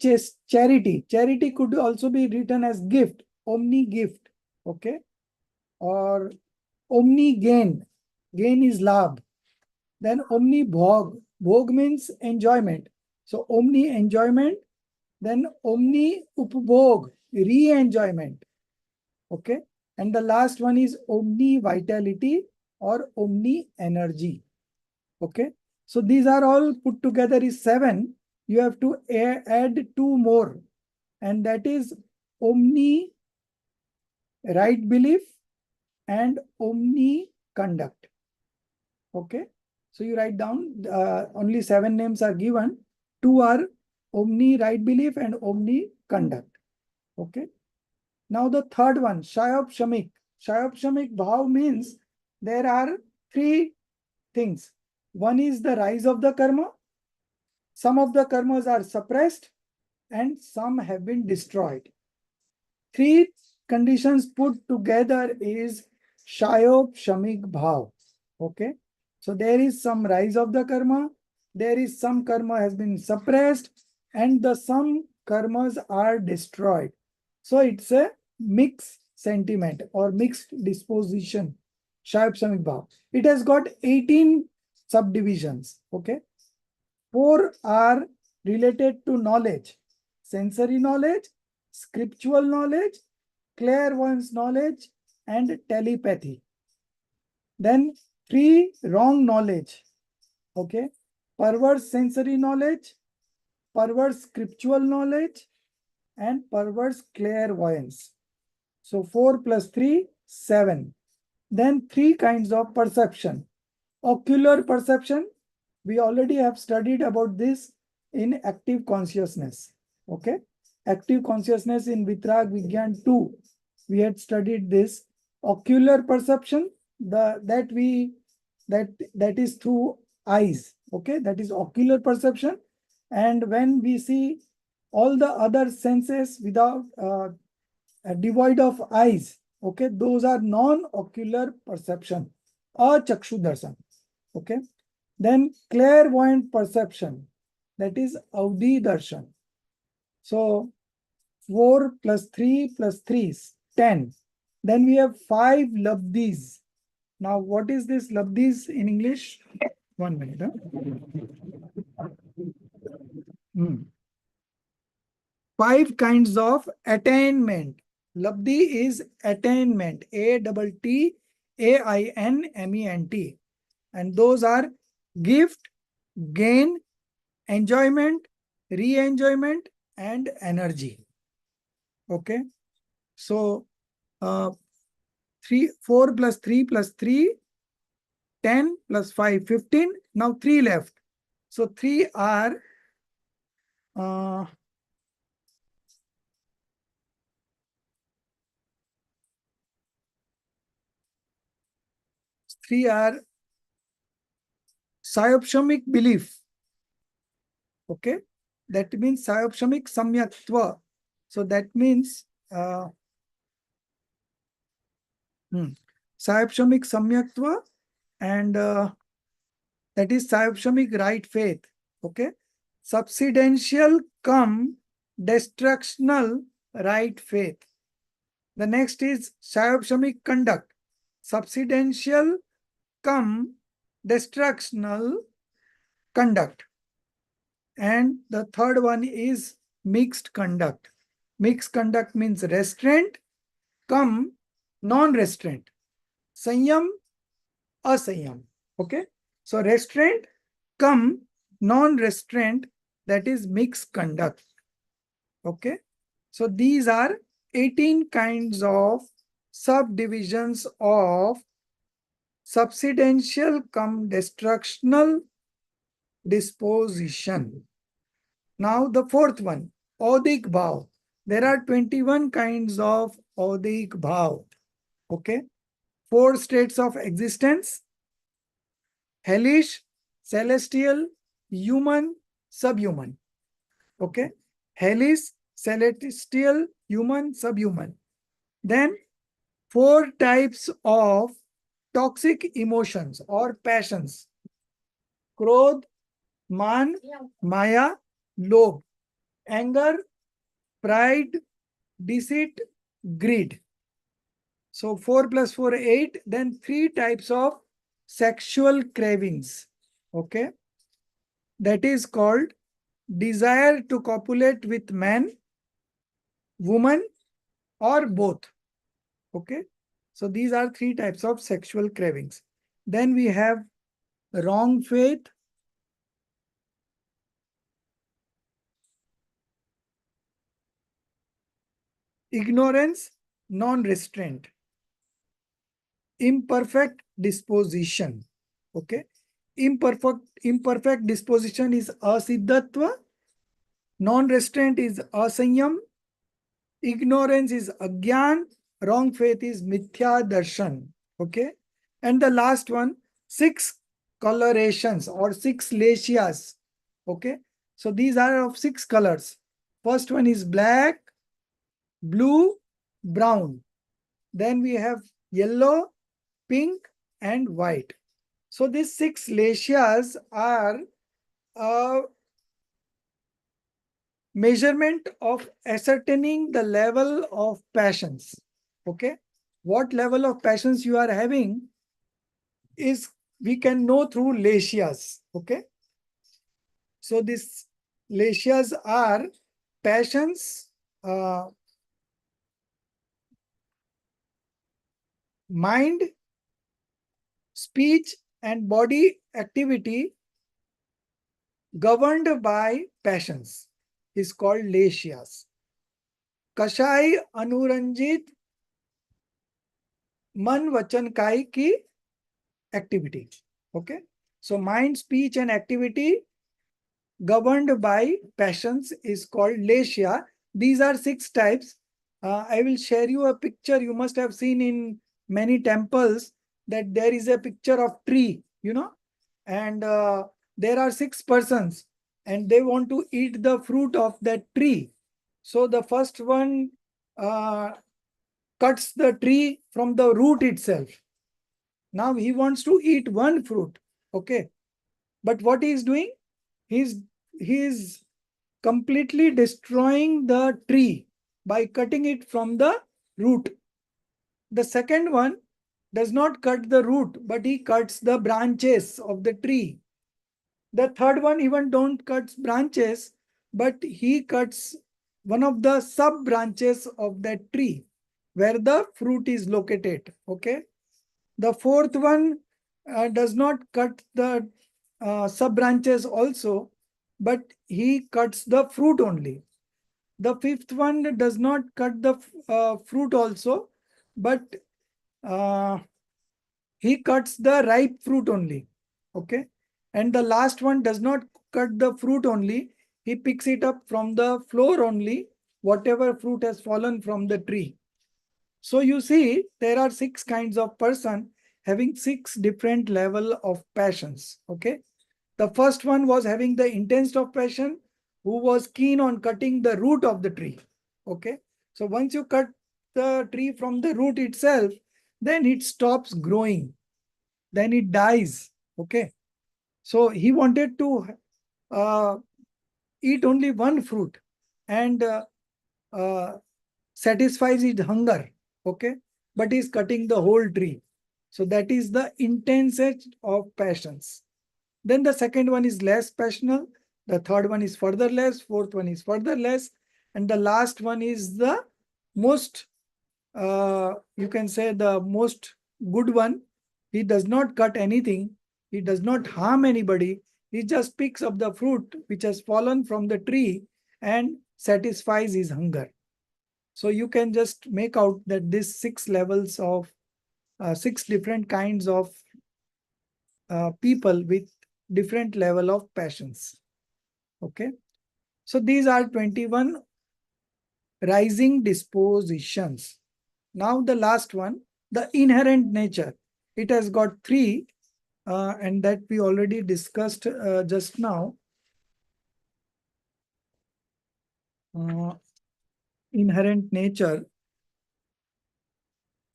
charity. Charity could also be written as gift, omni gift. Okay. Or omni gain. Gain is labh. Then omni bhog. Bhog means enjoyment. So omni enjoyment. Then omni upbhog, re-enjoyment. Okay. And the last one is omni vitality or omni energy. Okay. So these are all put together is 7. You have to add 2 more, and that is omni right belief and omni conduct. Okay, so you write down only 7 names are given. 2 are omni right belief and omni conduct. Okay, now the third one, Shayab Shamik. Shayab Shamik bhav means there are 3 things. One is the rise of the karma. Some of the karmas are suppressed and some have been destroyed. 3 conditions put together is Shayab Shamik bhav. Okay, so there is some rise of the karma, there is some karma has been suppressed, and the some karmas are destroyed. So it's a mixed sentiment or mixed disposition. Shayab Shamik bhav. It has got 18 subdivisions. Okay, 4 are related to knowledge: sensory knowledge, scriptural knowledge, clairvoyance knowledge, and telepathy. Then 3 wrong knowledge. Okay, perverse sensory knowledge, perverse scriptural knowledge, and perverse clairvoyance. So 4 plus 3, 7. Then 3 kinds of perception. Ocular perception, we already have studied about this in active consciousness. Okay, active consciousness in Vitrag Vigyan 2, we had studied this. Ocular perception, that is through eyes. Okay, that is ocular perception. And when we see all the other senses without devoid of eyes, okay, those are non-ocular perception, achakshu darshan. Okay, then clairvoyant perception, that is audhi darshan. So 4 plus 3 plus 3 is 10. Then we have 5 labdhis. Now what is this labdhis in English? 1 minute. Hmm. 5 kinds of attainment. Labdhi is attainment. ATTAINMENT. And those are gift, gain, enjoyment, re-enjoyment, and energy. Okay. So 4 plus 3 plus 3, 10 plus 5, 15. Now 3 left. So 3 are uh, psyopshamic belief. Okay, that means psyopshamic samyaktva. So that means psyopshamic samyaktva, and that is psyopshamic right faith. Okay, subsidential come destructional right faith. The next is psyopshamic conduct, subsidential come destructional conduct. And the third one is mixed conduct. Mixed conduct means restraint come non-restraint. Sanyam, asanyam. Okay. So restraint come non-restraint, that is mixed conduct. Okay. So these are 18 kinds of subdivisions of subsidential come destructional disposition. Now the fourth one, Odik Bhav. There are 21 kinds of Odik Bhav. Okay. 4 states of existence: hellish, celestial, human, subhuman. Okay. Hellish, celestial, human, subhuman. Then 4 types of toxic emotions or passions: Krodh, Man, Maya, Lobh, anger, pride, deceit, greed. So 4 plus 4, 8. Then 3 types of sexual cravings. Okay. That is called desire to copulate with man, woman, or both. Okay. So these are 3 types of sexual cravings. Then we have wrong faith, ignorance, non-restraint, imperfect disposition. Okay. Imperfect disposition is asiddhatva, non-restraint is asanyam, ignorance is agyan, wrong faith is mithya darshan. Okay. And the last one, 6 colorations or 6 lascias. Okay. So these are of 6 colors. First one is black, blue, brown. Then we have yellow, pink, and white. So these 6 lascias are a measurement of ascertaining the level of passions. Okay. What level of passions you are having is we can know through lascias. Okay. So these lascias are passions, mind, speech, and body activity governed by passions is called lascias. Kashai anuranjit man vachan kai ki activity. Okay. So mind, speech, and activity governed by passions is called lascia. These are 6 types. I will share you a picture. You must have seen in many temples that there is a picture of tree, and there are 6 persons and they want to eat the fruit of that tree. So the first one cuts the tree from the root itself. Now he wants to eat one fruit. Okay. But what he is doing? He is completely destroying the tree by cutting it from the root. The second one does not cut the root, but he cuts the branches of the tree. The third one even don't cut branches, but he cuts one of the sub branches of that tree where the fruit is located. Okay. The fourth one does not cut the sub branches also, but he cuts the fruit only. The fifth one does not cut the fruit also, but uh, he cuts the ripe fruit only. Okay. And the last one does not cut the fruit only. He picks it up from the floor only, whatever fruit has fallen from the tree. So you see, there are 6 kinds of person having 6 different level of passions. Okay. The first one was having the intense of passion, who was keen on cutting the root of the tree. Okay. So once you cut the tree from the root itself, then it stops growing. Then it dies. Okay. So he wanted to uh, eat only one fruit and uh, satisfies his hunger. Okay. But he's cutting the whole tree. So that is the intensity of passions. Then the second one is less passional. The third one is further less. Fourth one is further less. And the last one is the most, you can say the most good one. He does not cut anything. He does not harm anybody. He just picks up the fruit which has fallen from the tree and satisfies his hunger. So you can just make out that these 6 levels of 6 different kinds of people with different level of passions. Okay. So these are 21 rising dispositions. Now the last one, the inherent nature. It has got 3 and that we already discussed just now. Inherent nature.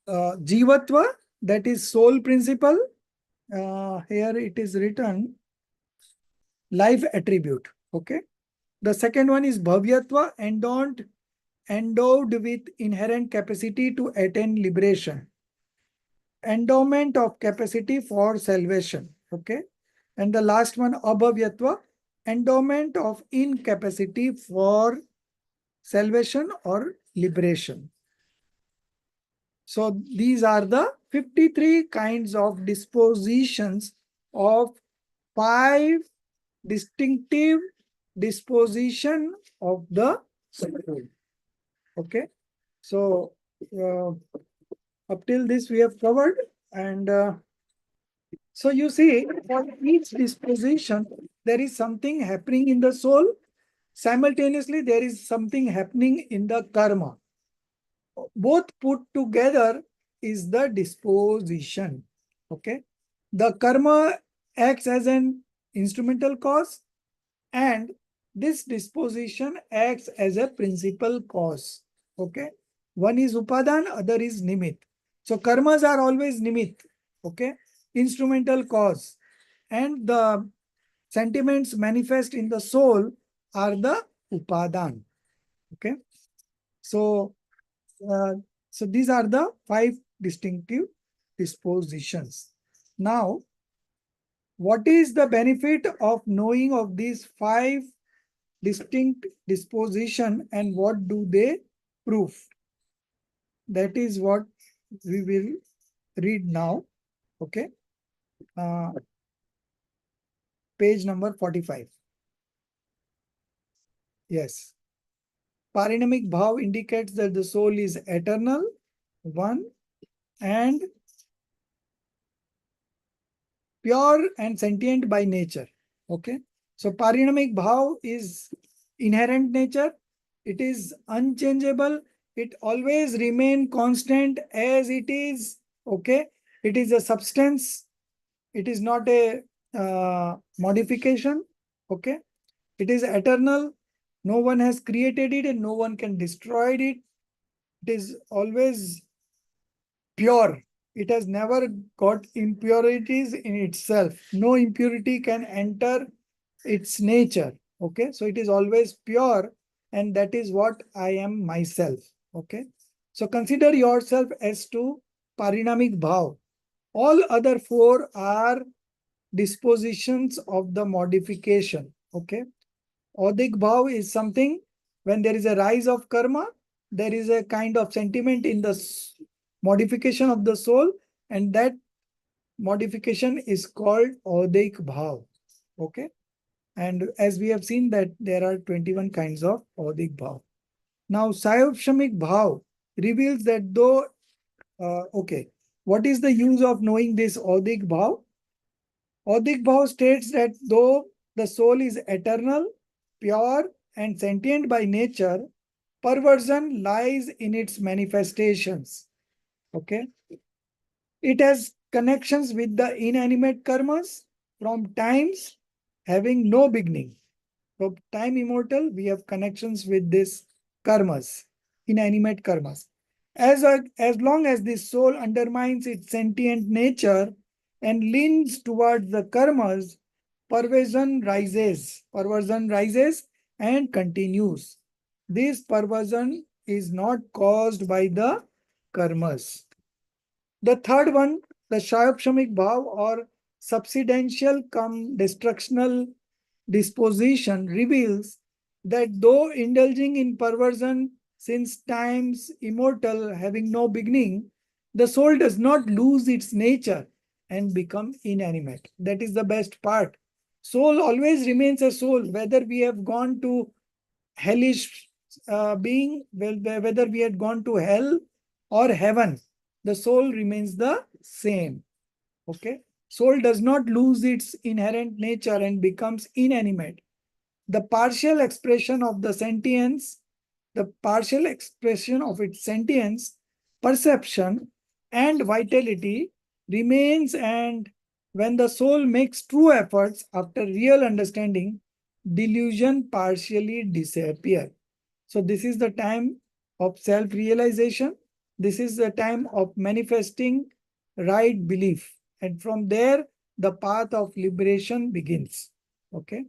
Jivatva, that is soul principle. Here it is written life attribute. Okay. The second one is bhavyatva, endowed with inherent capacity to attain liberation. Endowment of capacity for salvation. Okay. And the last one, abhavyatva, endowment of incapacity for salvation or liberation. So these are the 53 kinds of dispositions of 5 distinctive disposition of the soul. Okay. So up till this we have covered, and so you see, for each disposition, there is something happening in the soul. Simultaneously, there is something happening in the karma. Both put together is the disposition. Okay. The karma acts as an instrumental cause, and this disposition acts as a principal cause. Okay. One is upadan, other is nimit. So karmas are always nimit. Okay. Instrumental cause. And the sentiments manifest in the soul are the upadan. Okay. So, uh, so these are the 5 distinctive dispositions. Now, what is the benefit of knowing of these 5 distinct disposition, and what do they prove? That is what we will read now. Okay. Uh, Page number 45. Yes. Parinamic bhav indicates that the soul is eternal, one, and pure and sentient by nature. Okay. So parinamic bhav is inherent nature. It is unchangeable. It always remain constant as it is. Okay. It is a substance. It is not a modification. Okay. It is eternal. No one has created it and no one can destroy it. It is always pure. It has never got impurities in itself. No impurity can enter its nature. Okay. So it is always pure, and that is what I am myself. Okay. So consider yourself as to parinamic bhav. All other 4 are dispositions of the modification. Okay. Odik bhav is something when there is a rise of karma, there is a kind of sentiment in the modification of the soul, and that modification is called odik bhav. Okay. And as we have seen that there are 21 kinds of odik bhav. Now, Sayopshamik bhav reveals that though, okay, what is the use of knowing this odik bhav? Odik bhav states that though the soul is eternal, pure, and sentient by nature, perversion lies in its manifestations. Okay. It has connections with the inanimate karmas from times having no beginning. From time immortal, we have connections with this karmas, inanimate karmas. As long as this soul undermines its sentient nature and leans towards the karmas, perversion rises and continues. This perversion is not caused by the karmas. The third one, the Shayopshamik bhav or subsidential cum destructional disposition reveals that though indulging in perversion since times immortal having no beginning, the soul does not lose its nature and become inanimate. That is the best part. Soul always remains a soul, whether we have gone to hellish being, whether we had gone to hell or heaven, the soul remains the same. Okay. Soul does not lose its inherent nature and becomes inanimate. The partial expression of the sentience, the partial expression of its sentience, perception, and vitality remains, and when the soul makes true efforts after real understanding, delusion partially disappear. So this is the time of self-realization. This is the time of manifesting right belief. And from there, the path of liberation begins. Okay.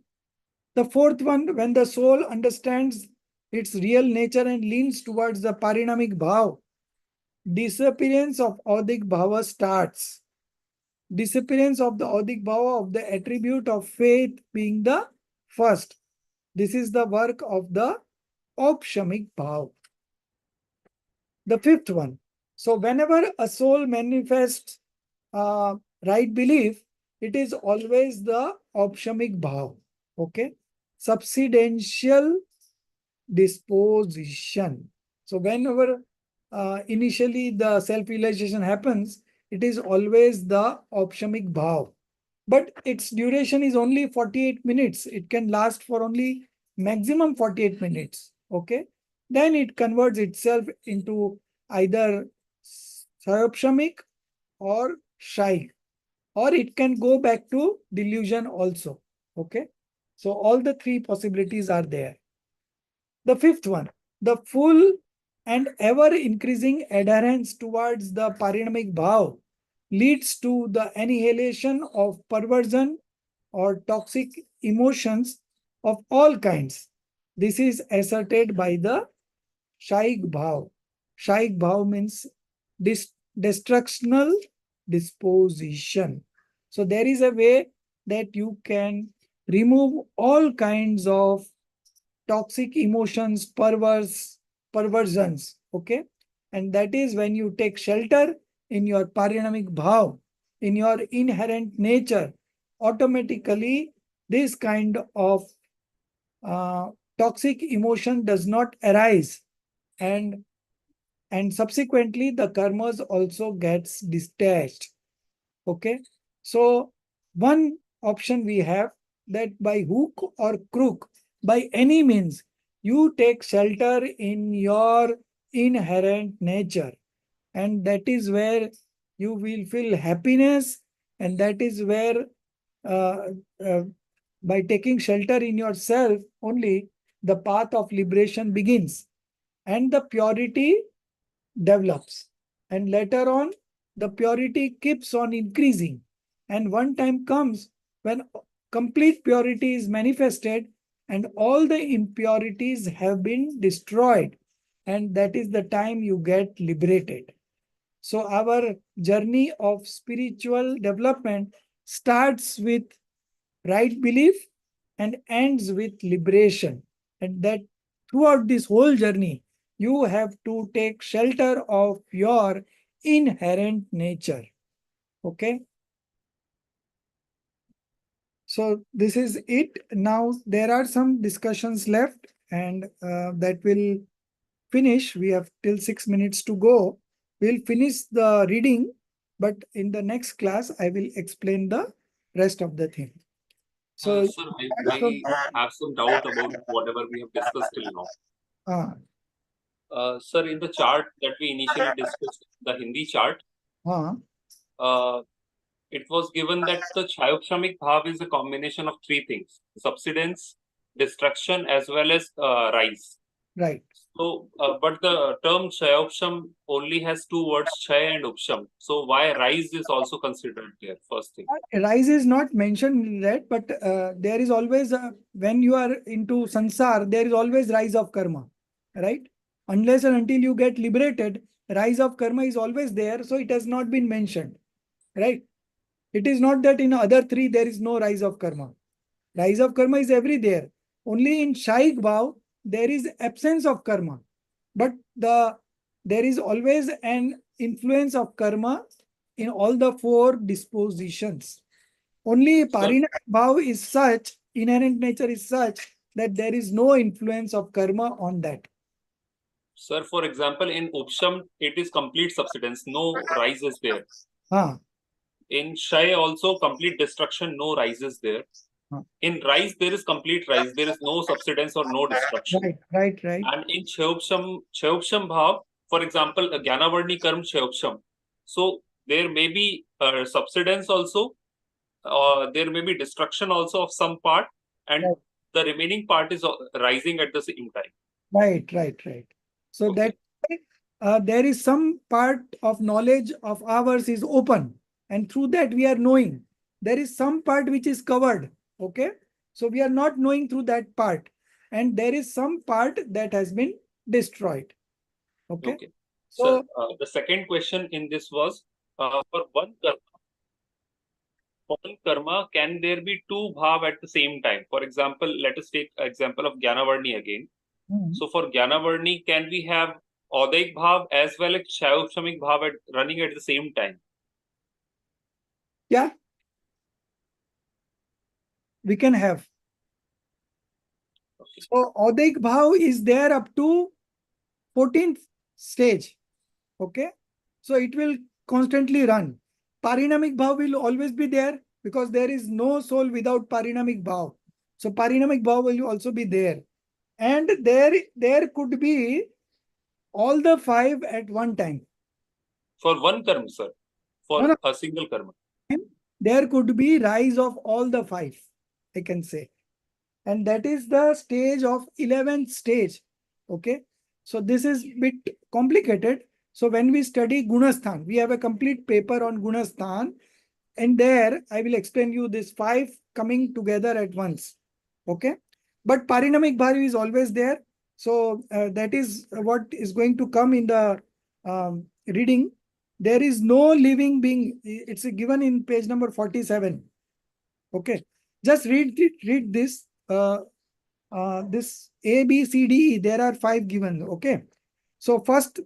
The fourth one, when the soul understands its real nature and leans towards the parinamic bhav, disappearance of odik bhava starts. Disappearance of the odik bhava of the attribute of faith being the first. This is the work of the opshamik bhav. The fifth one. So whenever a soul manifests right belief, it is always the opshamik bhav. Okay. Subsidential disposition. So whenever initially the self-realization happens, it is always the opshamic bhav. But its duration is only 48 minutes. It can last for only maximum 48 minutes. Okay. Then it converts itself into either sarupshamic or shaik, or it can go back to delusion also. Okay. So all the three possibilities are there. The fifth one, the full and ever increasing adherence towards the parinamic bhav leads to the annihilation of perversion or toxic emotions of all kinds. This is asserted by the Shaik Bhav. Shaik Bhav means destructional disposition. So there is a way that you can remove all kinds of toxic emotions, perversions. Okay. And that is when you take shelter in your parinamic bhav, in your inherent nature, automatically this kind of uh, toxic emotion does not arise, and subsequently the karmas also gets detached. Okay. So one option we have, that by hook or crook, by any means, you take shelter in your inherent nature. And that is where you will feel happiness. And that is where, uh, uh, by taking shelter in yourself only, the path of liberation begins. And the purity develops. And later on, the purity keeps on increasing. And one time comes when complete purity is manifested and all the impurities have been destroyed. And that is the time you get liberated. So our journey of spiritual development starts with right belief and ends with liberation. And that throughout this whole journey, you have to take shelter of your inherent nature. Okay. So this is it. Now there are some discussions left, and that will finish. We have till 6 minutes to go. We'll finish the reading, but in the next class, I will explain the rest of the thing. So, Sir, I have some doubt about whatever we have discussed till now. uh, Sir, in the chart that we initially discussed, the Hindi chart, uh, uh, it was given that the Chayokshamic Bhav is a combination of three things: subsidence, destruction, as well as rise. right. So, but the term Chayoksham only has two words, Chay and Upsham. So, why rise is also considered there? First thing. Rise is not mentioned in that, but there is always, when you are into sansar, there is always rise of karma, right? Unless and until you get liberated, rise of karma is always there. So it has not been mentioned, right? It is not that in other three there is no rise of karma. Rise of karma is every there. Only in Shaik Bhav, there is absence of karma. But there is always an influence of karma in all the four dispositions. Only Parinama Bhav is such, inherent nature is such that there is no influence of karma on that. Sir, for example, in Upsham, it is complete subsidence, no rise is there. Ah, In Shai also complete destruction, no rise is there. In rise, there is complete rise, there is no subsidence or no destruction. right. And in Chayopsham Bhav, for example, Gyanavarni Karm Chayopsham. So there may be subsidence also, there may be destruction also of some part, and Right. the remaining part is rising at the same time. Right. So Okay. that there is some part of knowledge of ours is open, and through that we are knowing. There is some part which is covered. Okay. So we are not knowing through that part. And there is some part that has been destroyed. Okay. Okay. So, Sir, the second question in this was, for one karma, can there be two bhav at the same time? For example, let us take example of Gyanavarni again. So for Gyanavarni, can we have Odaik bhav as well as Chayopshamik bhav running at the same time? yeah, we can have. Okay. So Odaik Bhav is there up to 14th stage. Okay. So it will constantly run. Parinamic bhav will always be there because there is no soul without parinamic bhav. So parinamic bhav will also be there. And there could be all the five at one time. For one karma, sir. For No, no. a single karma. There could be rise of all the five, I can say. And that is the stage of 11th stage. Okay. So this is bit complicated. So when we study Gunasthan, we have a complete paper on Gunasthan. And there I will explain you this five coming together at once. Okay. But Parinamic Bhav is always there. So that is what is going to come in the reading. There is no living being. It's given in page number 47. Okay. Just read this. This A, B, C, D, E, there are five given. Okay. So first,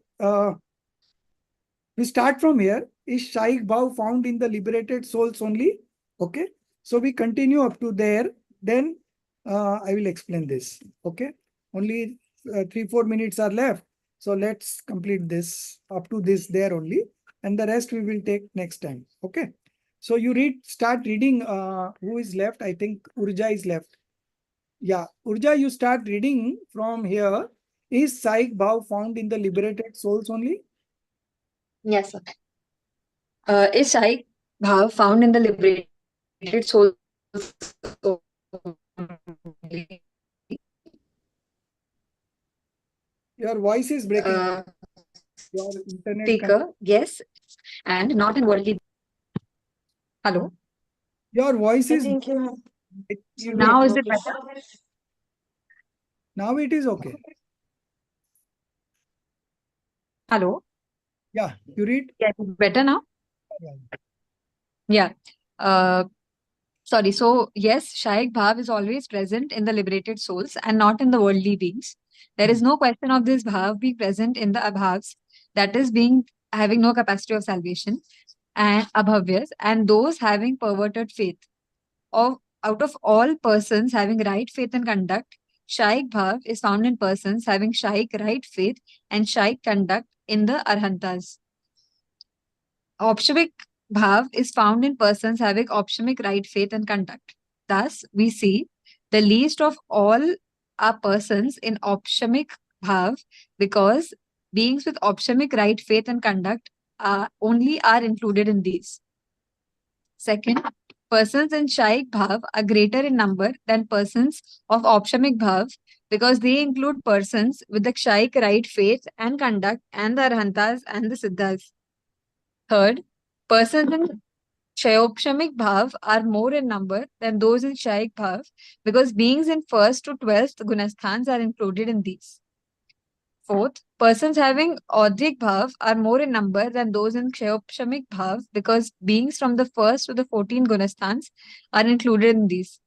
we start from here. Is Shaikh Bhav found in the liberated souls only? Okay. So we continue up to there. Then I will explain this. Okay. Only 3-4 minutes are left. So let's complete this up to this there only. And the rest we will take next time. Okay. So you start reading. Who is left? I think Urja is left. Yeah, Urja, you start reading from here. Is Saik Bhav found in the liberated souls only? Yes, sir. Is Shaik Bhav found in the liberated souls only? Your voice is breaking. Your internet Speaker, yes, and not in worldly. Hello. Your voice I is think you have some Now is network it issue. better? now it is okay. Hello. Yeah, you read. Yeah, it's better now. Yeah. Uh, Sorry. So yes, Shaik Bhav is always present in the liberated souls and not in the worldly beings. There is no question of this Bhav being present in the Abhavs, that is being having no capacity of salvation, and Abhavyas, and those having perverted faith. Of out of all persons having right faith and conduct, Shaik Bhav is found in persons having Shaik right faith and Shaik conduct in the Arhantas. Opshamic bhav is found in persons having opshamic right faith and conduct. Thus, we see the least of all are persons in opshamic bhav because beings with opshamic right faith and conduct are included in these. Second, persons in shaik bhav are greater in number than persons of opshamic bhav because they include persons with the shaik right faith and conduct and the arhantas and the siddhas. Third, persons in Shayopshamic bhav are more in number than those in Shaik bhav because beings in 1st to 12th gunasthans are included in these. Fourth, persons having Audhik bhav are more in number than those in Shayopshamik bhav because beings from the 1st to the 14th gunasthans are included in these.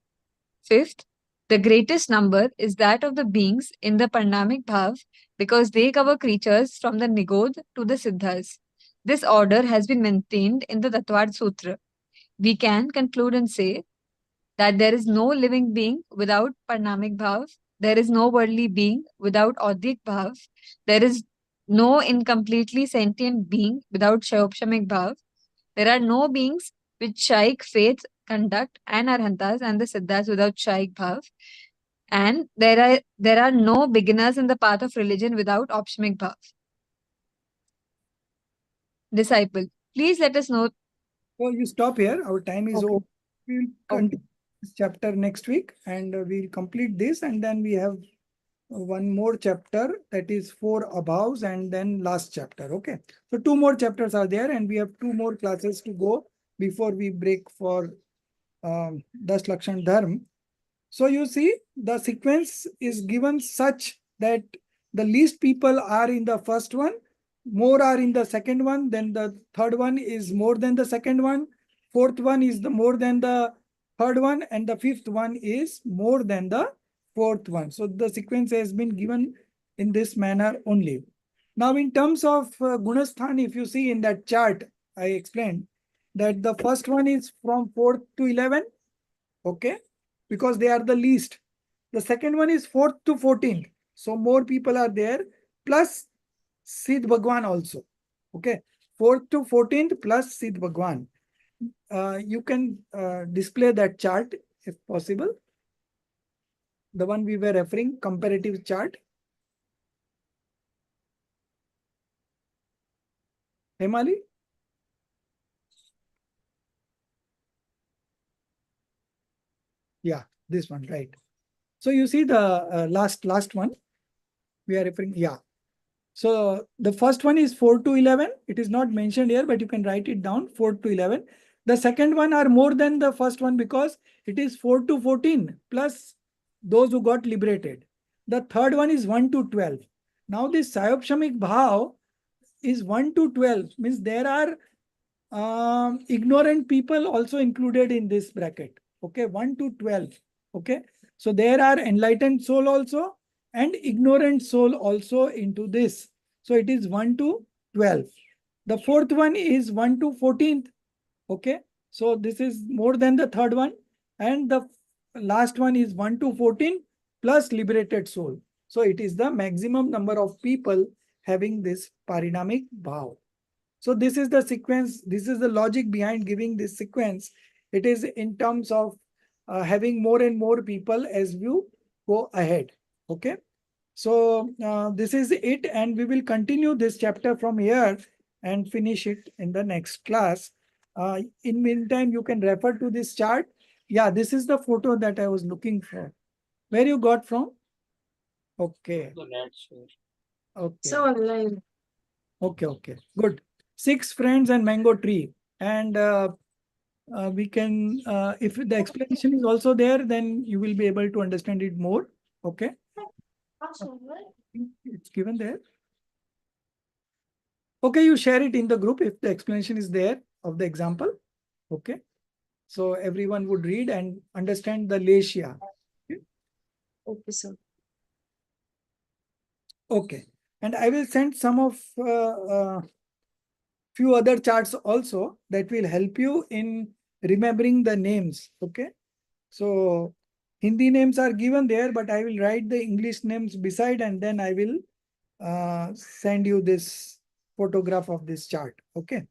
Fifth, the greatest number is that of the beings in the Parnamic bhav because they cover creatures from the Nigod to the Siddhas. This order has been maintained in the Tattvad Sutra. We can conclude and say that there is no living being without Parnamic bhav, there is no worldly being without Audhik bhav, there is no incompletely sentient being without Shaupshamik bhav, there are no beings with Shaik faith, conduct, and Arhantas and the Siddhas without Shaik bhav, and there are no beginners in the path of religion without Opshamic bhav. Disciple, please let us know. So you stop here. Our time is Okay. over. We will continue this chapter next week and we'll complete this. And then we have one more chapter that is 4 abhoves and then last chapter. Okay. So 2 more chapters are there and we have 2 more classes to go before we break for Das Lakshan Dharm. So you see, the sequence is given such that the least people are in the first one, more are in the second one, then the third one is more than the second one, fourth one is the more than the third one, and the fifth one is more than the fourth one. So the sequence has been given in this manner only. Now in terms of Gunasthan, if you see in that chart, I explained that the first one is from 4th to 11, okay, because they are the least. The second one is 4th to 14th. So more people are there, plus Siddh Bhagwan also. Okay, 4th to 14th plus Sid Bhagwan. You can display that chart if possible. The one we were referring, comparative chart. Hemali? Yeah, this one, right. So you see the last one we are referring, yeah. So the first one is 4 to 11. It is not mentioned here, but you can write it down, 4 to 11. The second one are more than the first one because it is 4 to 14 plus those who got liberated. The third one is 1 to 12. Now this Sayopshamik Bhav is 1 to 12, means there are ignorant people also included in this bracket. Okay, 1 to 12. Okay, so there are enlightened soul also and ignorant soul also into this. So it is 1 to 12. The fourth one is 1 to 14th. Okay, so this is more than the third one. And the last one is 1 to 14 plus liberated soul. So it is the maximum number of people having this parinamic bhav. So this is the sequence. This is the logic behind giving this sequence. It is in terms of having more and more people as you go ahead. Okay. So this is it, and we will continue this chapter from here and finish it in the next class. In meantime, you can refer to this chart. Yeah, this is the photo that I was looking for. Where you got from? Okay. Okay. So online. Okay, okay, good. 6 friends and mango tree. And we can, if the explanation is also there, then you will be able to understand it more. Okay. It's given there. Okay, you share it in the group if the explanation is there of the example. Okay. So everyone would read and understand the Lesia. Okay, sir. Okay. And I will send some of few other charts also that will help you in remembering the names. Okay. So Hindi names are given there, but I will write the English names beside and then I will send you this photograph of this chart. Okay.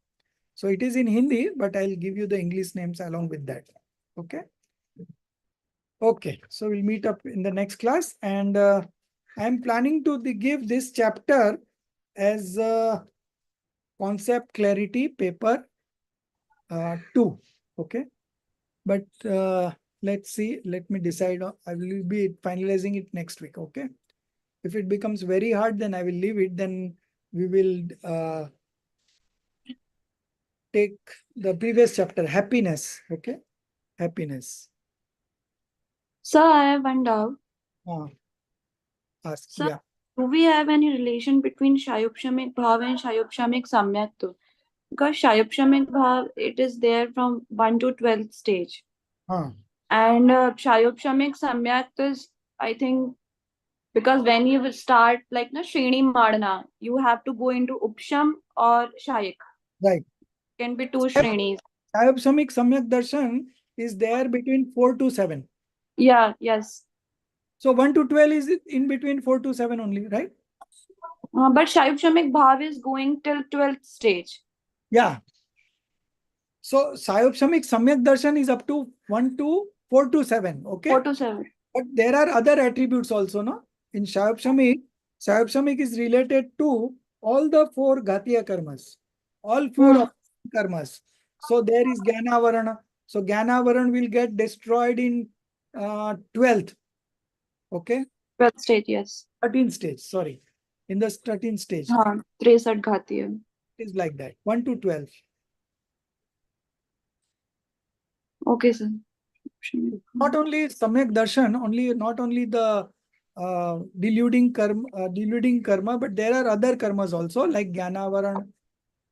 So it is in Hindi, but I'll give you the English names along with that. Okay. Okay. So we'll meet up in the next class, and I'm planning to give this chapter as concept clarity paper 2. Okay. But let's see. Let me decide. I will be finalizing it next week. Okay. If it becomes very hard, then I will leave it. Then we will take the previous chapter, happiness. Okay. Happiness. Sir, I have one doubt. Ask. Sir, Yeah. do we have any relation between Shayupshamik Bhav and Shayupshamik Samyaktu? Because Shayupshamik Bhav, it is there from 1 to 12th stage. And Shayupshamik Samyaktu is, I think, because when you will start like na Shreni Madana, you have to go into Upsham or Shayik. Right. Can be 2 Shrenis. Sayapsamik Samyak Darshan is there between 4 to 7. Yeah, yes. So 1 to 12 is in between 4 to 7 only, right? But Shayupshamik Bhav is going till 12th stage. Yeah. So Sayapsamik Samyak Darshan is up to 1 to 4 to 7. Okay. 4 to 7. But there are other attributes also, no? In Sayapsamik is related to all the 4 Ghatiya karmas. All 4 of karmas. So there is Jnana Varana. So Jnana Varana will get destroyed in 12th. Okay. 12th stage, yes. 13th stage, sorry. In the 13th stage. हाँ, 63 घातीय. It is like that. 1 to 12. Okay, sir. Not only Samyak Darshan, not only the deluding karma, but there are other karmas also like Jnana Varan,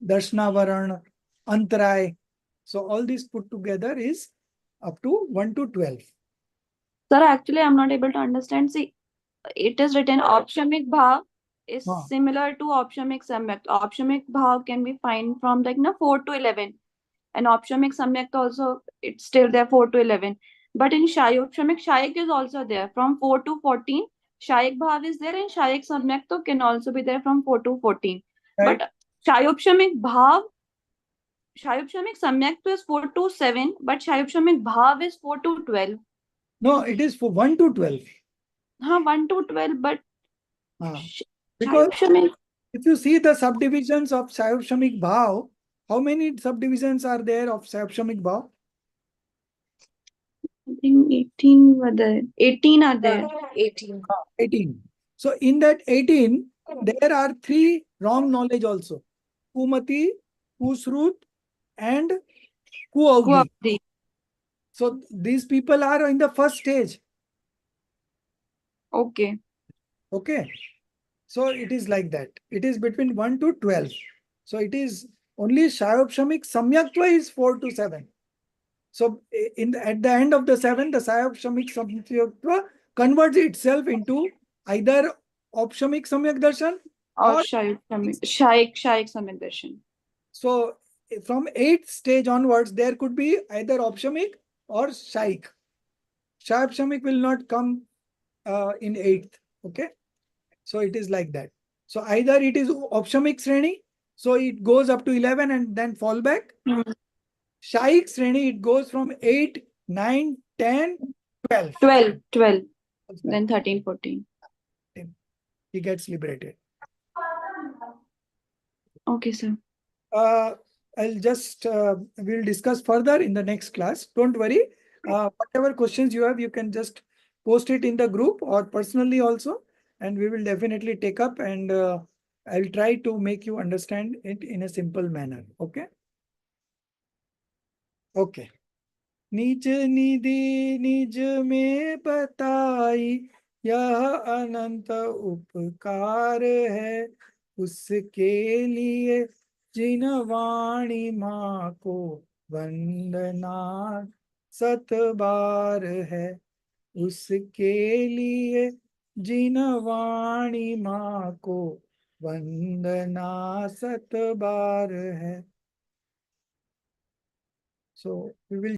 Darshana Varan, Antray. So all these put together is up to 1 to 12. Sir, actually, I'm not able to understand. See, it is written Opshamik Bhav is similar to Opshamik Samyak. Opshamik Bhav can be found from like 4 to 11. And Opshamik Samyak also, it's still there 4 to 11. But in Opshamik Shayik is also there from 4 to 14. Shayik Bhav is there and Shayik Samyak can also be there from 4 to 14. Right. But Shayopshamik bhav, Shayopshamik samyakta is 4 to 7, but Shayopshamik bhav is 4 to 12. No, it is for 1 to 12. 1 to 12, but Because Shayopshamik, if you see the subdivisions of Shayopshamik Bhav, how many subdivisions are there of Shayopshamik Bhav? I think 18 were there. 18 are there. 18. 18. So in that 18, there are 3 wrong knowledge also. Kumati, Kusrut, and Kuavdi. Kuavdi. So these people are in the first stage. Okay. Okay. So it is like that. It is between 1 to 12. So it is only Shayopshamik Samyaktva is 4 to 7. So at the end of the 7, the Shayopshamik Samyaktva converts itself into either Opshamik Samyak Darshan Or or Shayik Samyak Darshan. so from 8th stage onwards, there could be either Opshamik or Shaik. Shayopshamik will not come in 8th. Okay. So it is like that. So either it is Opshamik Sreni, so it goes up to 11 and then fall back. Shaik Sreni, it goes from 8, 9, 10, 12. 12. Then 13, 14. He gets liberated. Okay, sir. I'll just, we'll discuss further in the next class. Don't worry. Whatever questions you have, you can just post it in the group or personally also. And we will definitely take up and I'll try to make you understand it in a simple manner. Okay. Okay. निज निधि निज में बताई यह अनंत उपकार है उसके लिए जिन वाणी माँ को वंदना 7 बार है उसके लिए जिन वाणी माँ को वंदना 7 बार है. So we will